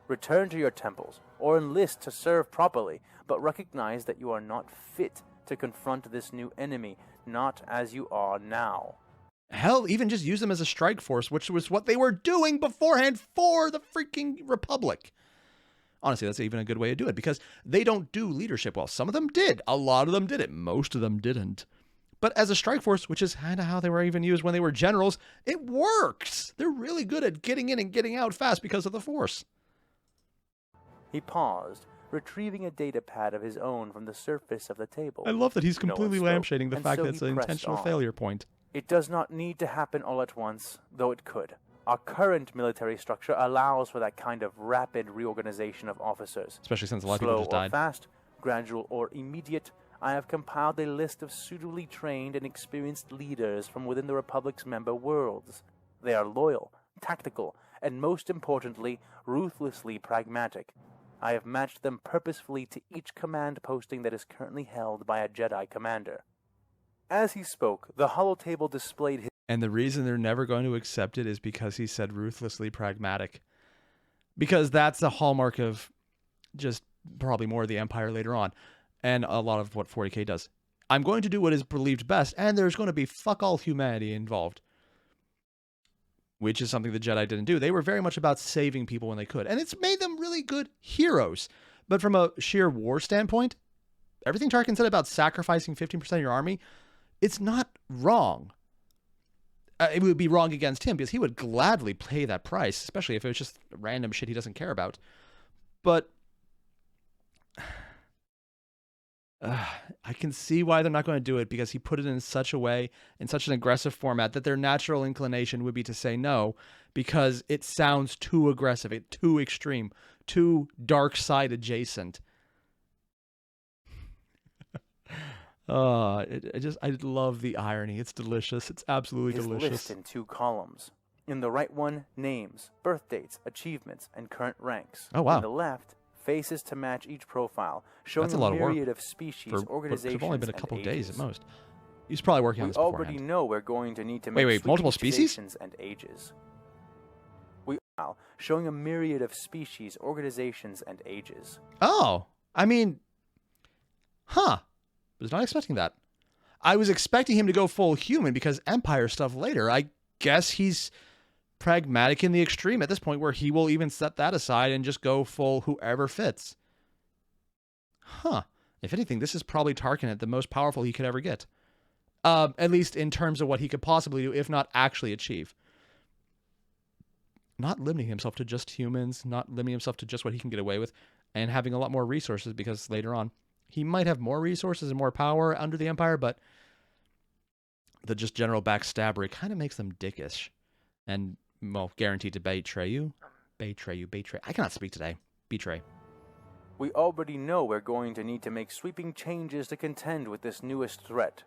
Return to your temples, or enlist to serve properly, but recognize that you are not fit to confront this new enemy, not as you are now. Hell, even just use them as a strike force, which was what they were doing beforehand for the freaking Republic. Honestly, that's even a good way to do it because they don't do leadership well. Some of them did. A lot of them did it. Most of them didn't. But as a strike force, which is kind of how they were even used when they were generals, it works. They're really good at getting in and getting out fast because of the force. He paused, retrieving a data pad of his own from the surface of the table. I love that he's completely lampshading the fact that it's an intentional failure point. It does not need to happen all at once, though it could. Our current military structure allows for that kind of rapid reorganization of officers. Especially since a lot of people just died. Slow or fast, gradual or immediate, I have compiled a list of suitably trained and experienced leaders from within the Republic's member worlds. They are loyal, tactical, and most importantly, ruthlessly pragmatic. I have matched them purposefully to each command posting that is currently held by a Jedi commander. As he spoke, the holotable displayed his... And the reason they're never going to accept it is because he said ruthlessly pragmatic. Because that's a hallmark of just probably more of the Empire later on. And a lot of what 40K does. I'm going to do what is believed best, and there's going to be fuck all humanity involved. Which is something the Jedi didn't do. They were very much about saving people when they could. And it's made them really good heroes. But from a sheer war standpoint, everything Tarkin said about sacrificing 15% of your army, it's not wrong. It would be wrong against him because he would gladly pay that price, especially if it was just random shit he doesn't care about. But I can see why they're not going to do it because he put it in such a way, in such an aggressive format, that their natural inclination would be to say no because it sounds too aggressive, too extreme, too dark side adjacent. I love the irony. It's delicious. It's absolutely delicious. His list in 2 columns. In the right one, names, birth dates, achievements, and current ranks. Oh, wow. In the left, faces to match each profile, showing a myriad of species, organizations, it's only been a couple of days at most. He's probably working on this beforehand. We already know we're going to need to make wait, multiple species and ages. Showing a myriad of species, organizations, and ages. Oh, I mean, was not expecting that. I was expecting him to go full human because Empire stuff later. I guess he's pragmatic in the extreme at this point where he will even set that aside and just go full whoever fits. If anything, this is probably Tarkin at the most powerful he could ever get. At least in terms of what he could possibly do, if not actually achieve. Not limiting himself to just humans, not limiting himself to just what he can get away with, and having a lot more resources because later on, he might have more resources and more power under the Empire, but the just general backstabbery kind of makes them dickish. And, well, guaranteed to betray you. Betray. I cannot speak today. Betray. We already know we're going to need to make sweeping changes to contend with this newest threat.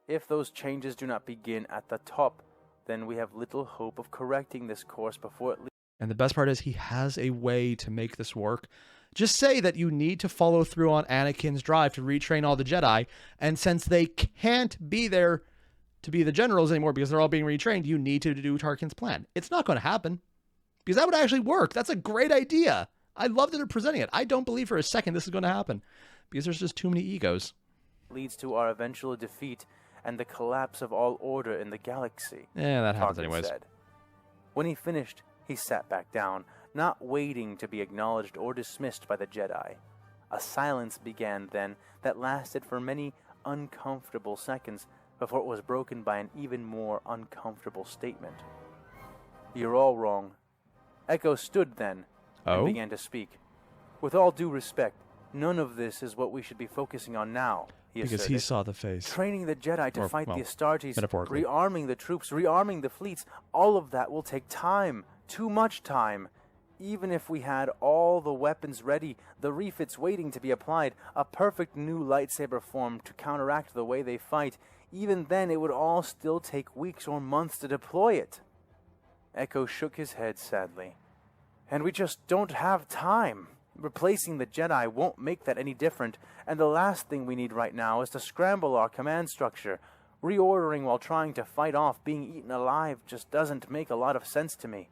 If those changes do not begin at the top, then we have little hope of correcting this course before it leaves. And the best part is he has a way to make this work. Just say that you need to follow through on Anakin's drive to retrain all the Jedi, and since they can't be there to be the generals anymore because they're all being retrained, you need to do Tarkin's plan. It's not going to happen because that would actually work. That's a great idea. I love that they're presenting it. I don't believe for a second this is going to happen because there's just too many egos. Leads to our eventual defeat and the collapse of all order in the galaxy. Yeah, that happens Tarkin anyways. said. When he finished, he sat back down, not waiting to be acknowledged or dismissed by the Jedi. A silence began then that lasted for many uncomfortable seconds before it was broken by an even more uncomfortable statement. You're all wrong. Echo stood then and began to speak. With all due respect, none of this is what we should be focusing on now, he asserted. Because he saw the face. Training the Jedi to fight the Astartes, metaphorically. rearming the troops, rearming the fleets, all of that will take time. Too much time. Even if we had all the weapons ready, the refits waiting to be applied, a perfect new lightsaber form to counteract the way they fight, even then it would all still take weeks or months to deploy it. Echo shook his head sadly. And we just don't have time. Replacing the Jedi won't make that any different, and the last thing we need right now is to scramble our command structure. Reordering while trying to fight off being eaten alive just doesn't make a lot of sense to me.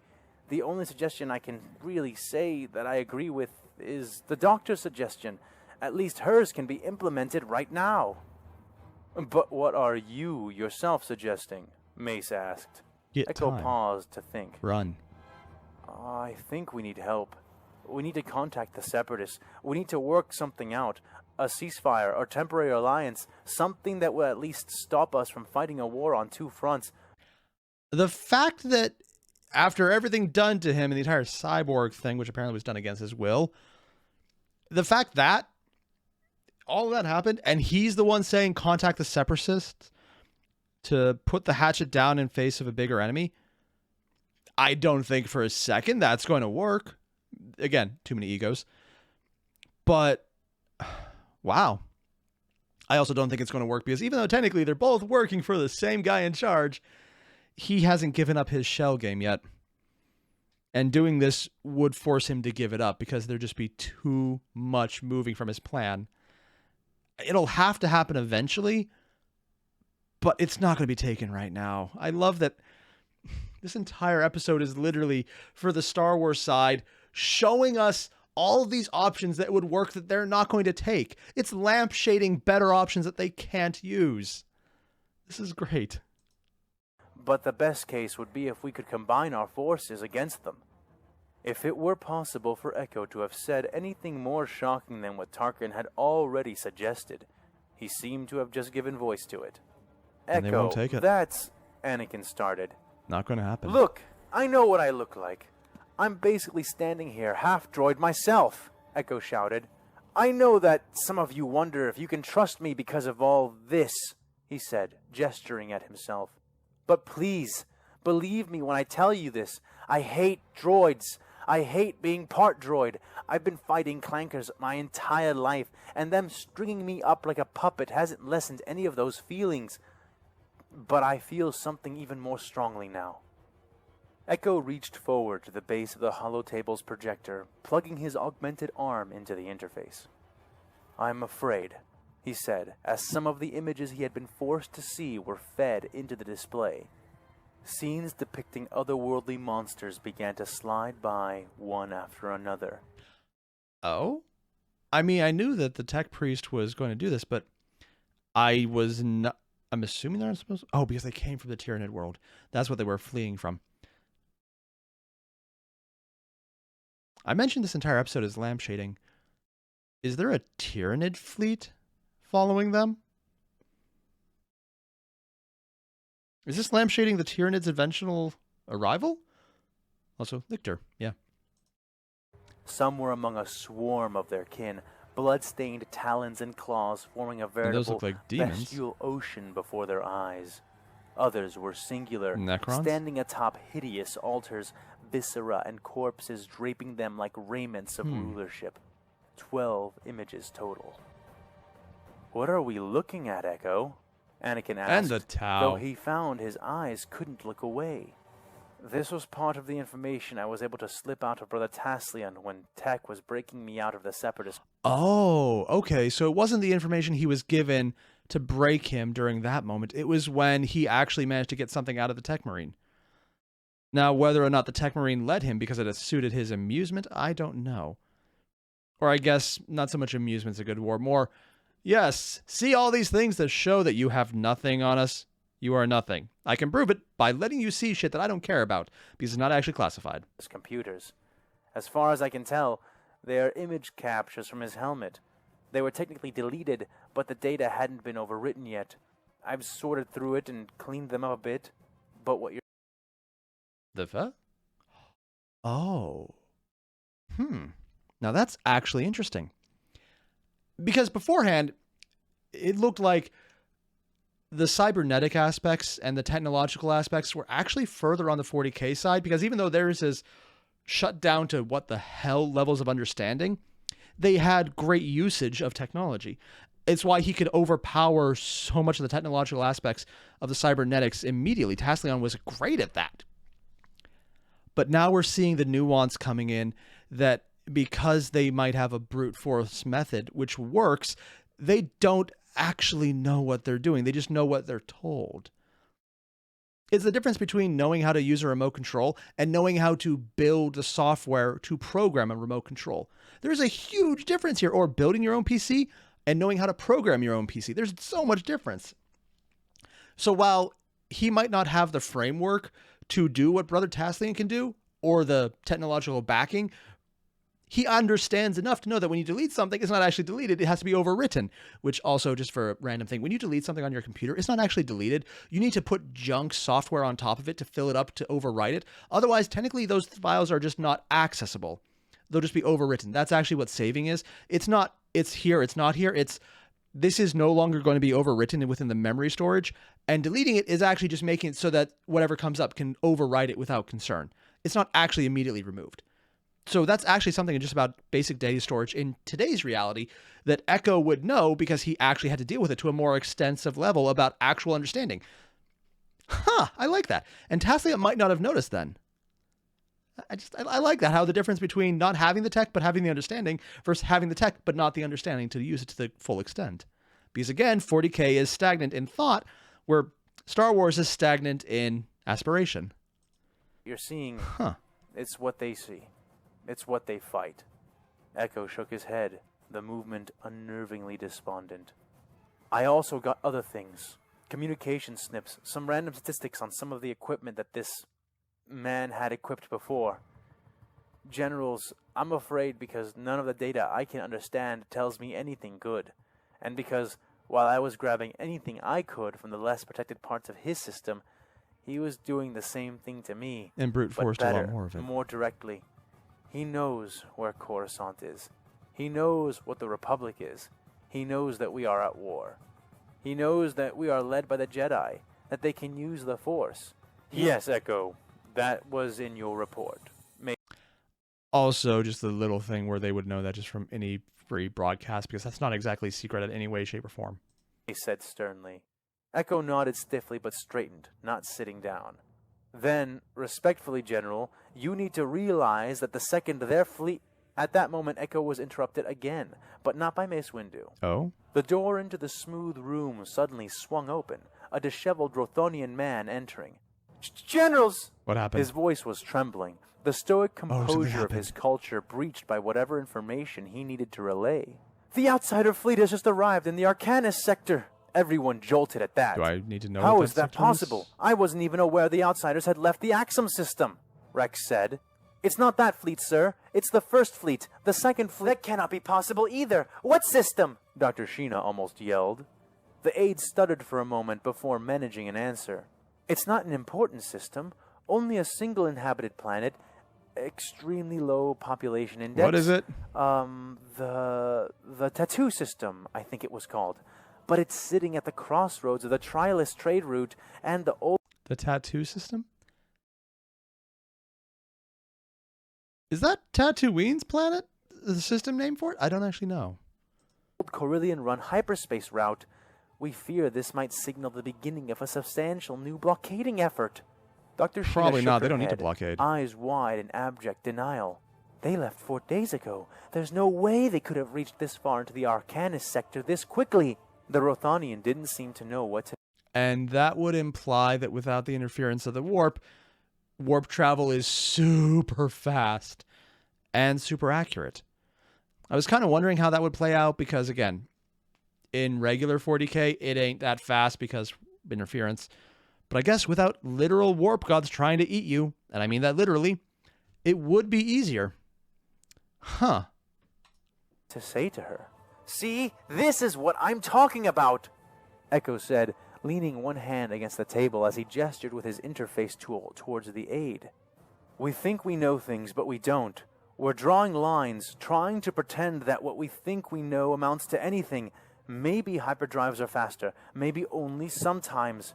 The only suggestion I can really say that I agree with is the doctor's suggestion. At least hers can be implemented right now. But what are you yourself suggesting? Mace asked. Echo paused to think. Run. I think we need help. We need to contact the Separatists. We need to work something out. A ceasefire or temporary alliance. Something that will at least stop us from fighting a war on two fronts. The fact that after everything done to him and the entire cyborg thing, which apparently was done against his will, the fact that all of that happened and he's the one saying contact the Separatists to put the hatchet down in face of a bigger enemy, I don't think for a second that's going to work. Again, too many egos. But, wow. I also don't think it's going to work because even though technically they're both working for the same guy in charge, he hasn't given up his shell game yet. And doing this would force him to give it up because there'd just be too much moving from his plan. It'll have to happen eventually, but it's not going to be taken right now. I love that this entire episode is literally for the Star Wars side showing us all of these options that would work that they're not going to take. It's lampshading better options that they can't use. This is great. But the best case would be if we could combine our forces against them. If it were possible for Echo to have said anything more shocking than what Tarkin had already suggested, he seemed to have just given voice to it. And they won't take it. That's... Anakin started. Not going to happen. Look, I know what I look like. I'm basically standing here half-droid myself, Echo shouted. I know that some of you wonder if you can trust me because of all this, he said, gesturing at himself. But please, believe me when I tell you this. I hate droids. I hate being part droid. I've been fighting clankers my entire life, and them stringing me up like a puppet hasn't lessened any of those feelings. But I feel something even more strongly now. Echo reached forward to the base of the holotable's projector, plugging his augmented arm into the interface. I'm afraid, he said, as some of the images he had been forced to see were fed into the display. Scenes depicting otherworldly monsters began to slide by one after another. Oh? I mean, I knew that the tech priest was going to do this, but I was not... I'm assuming they're not supposed to... Oh, because they came from the Tyranid world. That's what they were fleeing from. I mentioned this entire episode as lampshading. Is there a Tyranid fleet following them? Is this lampshading the Tyranid's eventual arrival? Also, Lictor, yeah. Some were among a swarm of their kin, blood-stained talons and claws forming a veritable bestial ocean before their eyes. Others were singular, Necrons? Standing atop hideous altars, viscera and corpses draping them like raiments of rulership. 12 images total. What are we looking at, Echo? Anakin asked, and the Tau. though he found his eyes couldn't look away. This was part of the information I was able to slip out of Brother Taslion when Tech was breaking me out of the Separatist. Oh, okay. So it wasn't the information he was given to break him during that moment. It was when he actually managed to get something out of the Tech Marine. Now, whether or not the Tech Marine let him because it suited his amusement, I don't know. Or I guess not so much amusement's a good word, more, yes, see all these things that show that you have nothing on us? You are nothing. I can prove it by letting you see shit that I don't care about, because it's not actually classified. Computers. As far as I can tell, they are image captures from his helmet. They were technically deleted, but the data hadn't been overwritten yet. I've sorted through it and cleaned them up a bit, but what you're... Oh. Now that's actually interesting. Because beforehand, it looked like the cybernetic aspects and the technological aspects were actually further on the 40K side, because even though theirs is shut down to what the hell levels of understanding, they had great usage of technology. It's why he could overpower so much of the technological aspects of the cybernetics immediately. Taslion was great at that. But now we're seeing the nuance coming in that because they might have a brute force method, which works, they don't actually know what they're doing. They just know what they're told. It's the difference between knowing how to use a remote control and knowing how to build the software to program a remote control. There's a huge difference here. Or building your own PC and knowing how to program your own PC. There's so much difference. So while he might not have the framework to do what Brother Taslion can do, or the technological backing, he understands enough to know that when you delete something, it's not actually deleted. It has to be overwritten, which also, just for a random thing, when you delete something on your computer, it's not actually deleted. You need to put junk software on top of it to fill it up, to overwrite it. Otherwise, technically, those files are just not accessible. They'll just be overwritten. That's actually what saving is. It's not, it's here, it's not here. This is no longer going to be overwritten within the memory storage, and deleting it is actually just making it so that whatever comes up can overwrite it without concern. It's not actually immediately removed. So that's actually something just about basic data storage in today's reality that Echo would know because he actually had to deal with it to a more extensive level about actual understanding. I like that. And Taslia might not have noticed then. I like that, how the difference between not having the tech but having the understanding versus having the tech but not the understanding to use it to the full extent. Because again, 40K is stagnant in thought, where Star Wars is stagnant in aspiration. You're seeing, it's what they see. It's what they fight. Echo shook his head, the movement unnervingly despondent. I also got other things. Communication snips, some random statistics on some of the equipment that this man had equipped before. Generals, I'm afraid because none of the data I can understand tells me anything good. And because while I was grabbing anything I could from the less protected parts of his system, he was doing the same thing to me. And brute forced a lot more of it. More directly. He knows where Coruscant is. He knows what the Republic is. He knows that we are at war. He knows that we are led by the Jedi, that they can use the Force. Yes, Echo. That was in your report. Also, just the little thing where they would know that just from any free broadcast, because that's not exactly secret in any way, shape, or form. He said sternly. Echo nodded stiffly but straightened, not sitting down. Then, respectfully, General, you need to realize that the second their fleet... At that moment, Echo was interrupted again, but not by Mace Windu. Oh? The door into the smooth room suddenly swung open, a disheveled Rothonian man entering. Generals! What happened? His voice was trembling, the stoic composure of his culture breached by whatever information he needed to relay. The outsider fleet has just arrived in the Arcanus sector. Everyone jolted at that. Do I need to know How what is that possible? I wasn't even aware the outsiders had left the Axum system, Rex said. It's not that fleet, sir. It's the first fleet. The second fleet... That cannot be possible either. What system? Dr. Sheena almost yelled. The aide stuttered for a moment before managing an answer. It's not an important system. Only a single inhabited planet. Extremely low population index. What is it? The Tattoo system, I think it was called. But it's sitting at the crossroads of the Trialist trade route and the old... The Tattoo system? Is that Tatooine's planet? The system name for it? I don't actually know. Old Corellian-run hyperspace route. We fear this might signal the beginning of a substantial new blockading effort. Dr. Sheena Probably not. shook They her don't need to head, blockade. eyes wide in abject denial. They left 4 days ago. There's no way they could have reached this far into the Arcanus sector this quickly. The Rothanian didn't seem to know what to... And that would imply that without the interference of the warp travel is super fast and super accurate. I was kind of wondering how that would play out because, again, in regular 40K, it ain't that fast because interference. But I guess without literal warp gods trying to eat you, and I mean that literally, it would be easier. Huh. To say to her. See, this is what I'm talking about, Echo said, leaning one hand against the table as he gestured with his interface tool towards the aide. We think we know things, but we don't. We're drawing lines, trying to pretend that what we think we know amounts to anything. Maybe hyperdrives are faster, maybe only sometimes.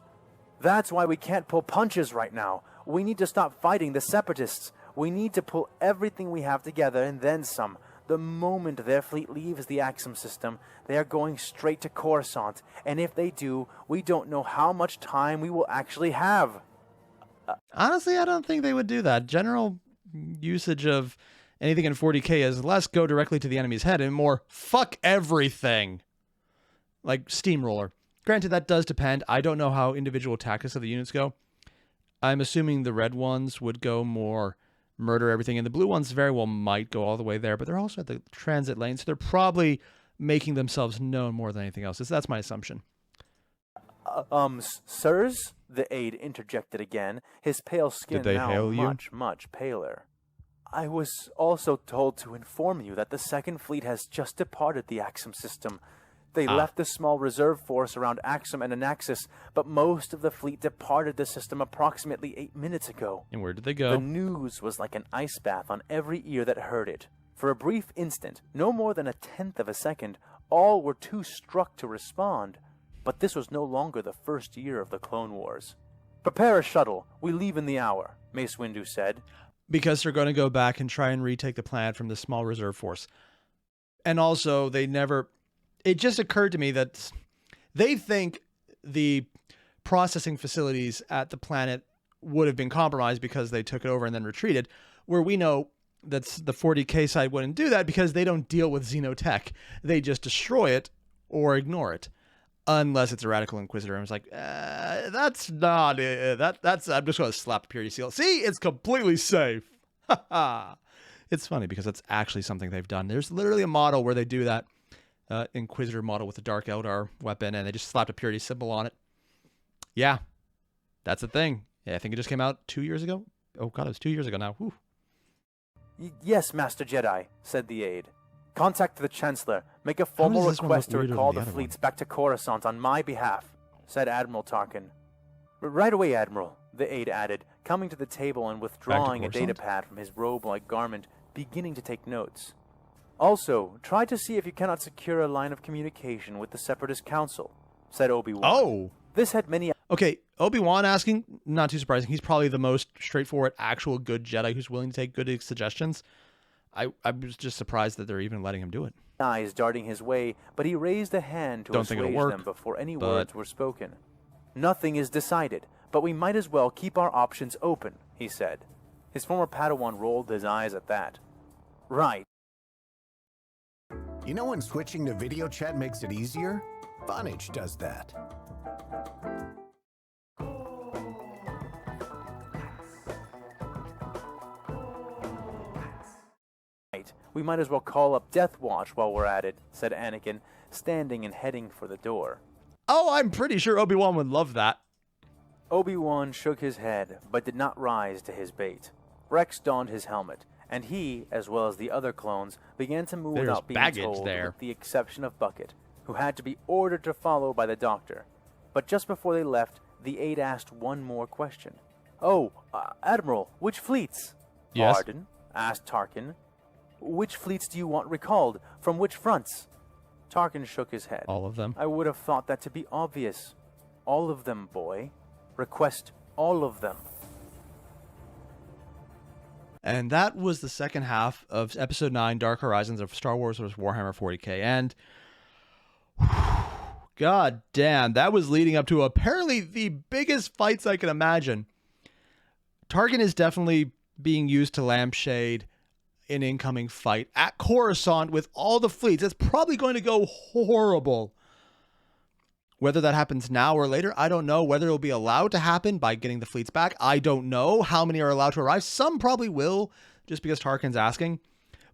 That's why we can't pull punches right now. We need to stop fighting the Separatists. We need to pull everything we have together and then some. The moment their fleet leaves the Axum system, they are going straight to Coruscant. And if they do, we don't know how much time we will actually have. Honestly, I don't think they would do that. General usage of anything in 40K is less go directly to the enemy's head and more fuck everything. Like Steamroller. Granted, that does depend. I don't know how individual tactics of the units go. I'm assuming the red ones would go more murder everything, and the blue ones very well might go all the way there, but they're also at the transit lane, so they're probably making themselves known more than anything else. That's my assumption. Sirs? The aide interjected again, his pale skin now much paler. I was also told to inform you that the Second Fleet has just departed the Axum system. They left the small reserve force around Axum and Anaxis, but most of the fleet departed the system approximately 8 minutes ago. And where did they go? The news was like an ice bath on every ear that heard it. For a brief instant, no more than a tenth of a second, all were too struck to respond. But this was no longer the first year of the Clone Wars. "Prepare a shuttle. We leave in the hour," Mace Windu said. Because they're going to go back and try and retake the planet from the small reserve force. And also, it just occurred to me that they think the processing facilities at the planet would have been compromised because they took it over and then retreated, where we know that the 40K side wouldn't do that because they don't deal with xenotech. They just destroy it or ignore it. Unless it's a radical inquisitor. And it's like, that's not it. That's I'm just going to slap the purity seal. See, it's completely safe. It's funny because that's actually something they've done. There's literally a model where they do that. Inquisitor model with the Dark Eldar weapon, and they just slapped a purity symbol on it. Yeah, that's a thing. Yeah, I think it just came out 2 years ago. Oh god, it was 2 years ago now. Whew. Yes, Master Jedi, said the aide. Contact the Chancellor. Make a formal request to recall the fleets back to Coruscant on my behalf, said Admiral Tarkin. Right away, Admiral, the aide added, coming to the table and withdrawing a datapad from his robe-like garment, beginning to take notes. Also, try to see if you cannot secure a line of communication with the Separatist Council, said Obi-Wan. Oh! This had many... Okay, Obi-Wan asking, not too surprising. He's probably the most straightforward, actual good Jedi who's willing to take good suggestions. I was just surprised that they're even letting him do it. Eyes darting his way, but he raised a hand to assuage them before any words were spoken. Nothing is decided, but we might as well keep our options open, he said. His former Padawan rolled his eyes at that. Right. You know when switching to video chat makes it easier? Vonage does that. We might as well call up Death Watch while we're at it, said Anakin, standing and heading for the door. Oh, I'm pretty sure Obi-Wan would love that. Obi-Wan shook his head, but did not rise to his bait. Rex donned his helmet, and he, as well as the other clones, began to move without being told, with the exception of Bucket, who had to be ordered to follow by the doctor. But just before they left, the aide asked one more question. "Oh, Admiral, which fleets?" Yes? "Pardon?" asked Tarkin. "Which fleets do you want recalled? From which fronts?" Tarkin shook his head. All of them. "I would have thought that to be obvious. All of them, boy. Request all of them." And that was the second half of Episode 9, Dark Horizons of Star Wars vs. Warhammer 40K. And god damn, that was leading up to apparently the biggest fights I can imagine. Tarkin is definitely being used to lampshade an incoming fight at Coruscant with all the fleets. It's probably going to go horrible. Whether that happens now or later, I don't know. Whether it'll be allowed to happen by getting the fleets back, I don't know. How many are allowed to arrive? Some probably will, just because Tarkin's asking.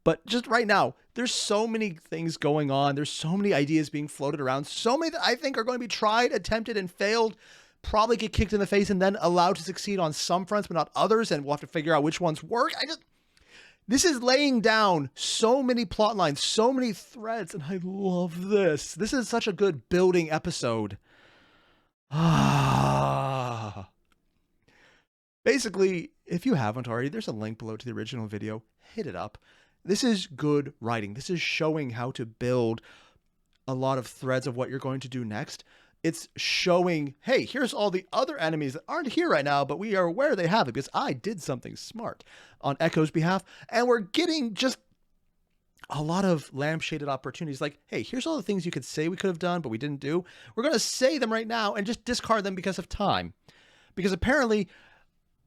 But just right now, there's so many things going on. There's so many ideas being floated around. So many that I think are going to be tried, attempted, and failed. Probably get kicked in the face and then allowed to succeed on some fronts, but not others. And we'll have to figure out which ones work. This is laying down so many plot lines, so many threads, and I love this. This is such a good building episode. Basically, if you haven't already, there's a link below to the original video. Hit it up. This is good writing. This is showing how to build a lot of threads of what you're going to do next. It's showing, hey, here's all the other enemies that aren't here right now, but we are aware they have it because I did something smart on Echo's behalf. And we're getting just a lot of lampshaded opportunities. Like, hey, here's all the things you could say we could have done, but we didn't do. We're going to say them right now and just discard them because of time. Because apparently,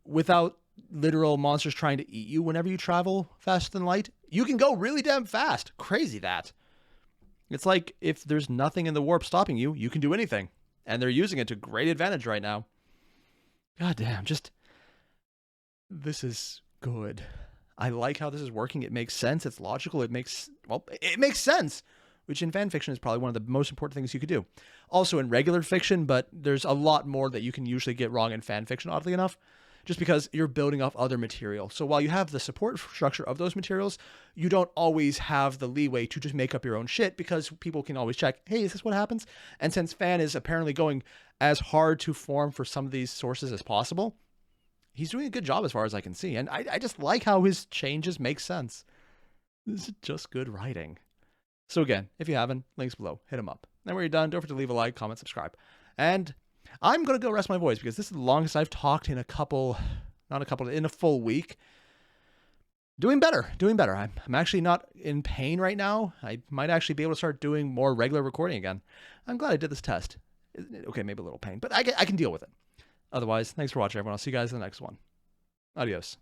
without literal monsters trying to eat you whenever you travel faster than light, you can go really damn fast. Crazy that. It's like if there's nothing in the warp stopping you, you can do anything. And they're using it to great advantage right now. God damn, this is good. I like how this is working. It makes sense. It's logical. It makes sense. Which in fan fiction is probably one of the most important things you could do. Also in regular fiction, but there's a lot more that you can usually get wrong in fan fiction, oddly enough. just because you're building off other material. So while you have the support structure of those materials, you don't always have the leeway to just make up your own shit, because people can always check, hey, is this what happens? And since Fan is apparently going as hard to form for some of these sources as possible, he's doing a good job as far as I can see. And I just like how his changes make sense. This is just good writing. So again, if you haven't, links below, hit them up. And when you're done, don't forget to leave a like, comment, subscribe. And I'm going to go rest my voice, because this is the longest I've talked in in a full week. Doing better. I'm actually not in pain right now. I might actually be able to start doing more regular recording again. I'm glad I did this test. Okay, maybe a little pain, but I can deal with it. Otherwise, thanks for watching, everyone. I'll see you guys in the next one. Adios.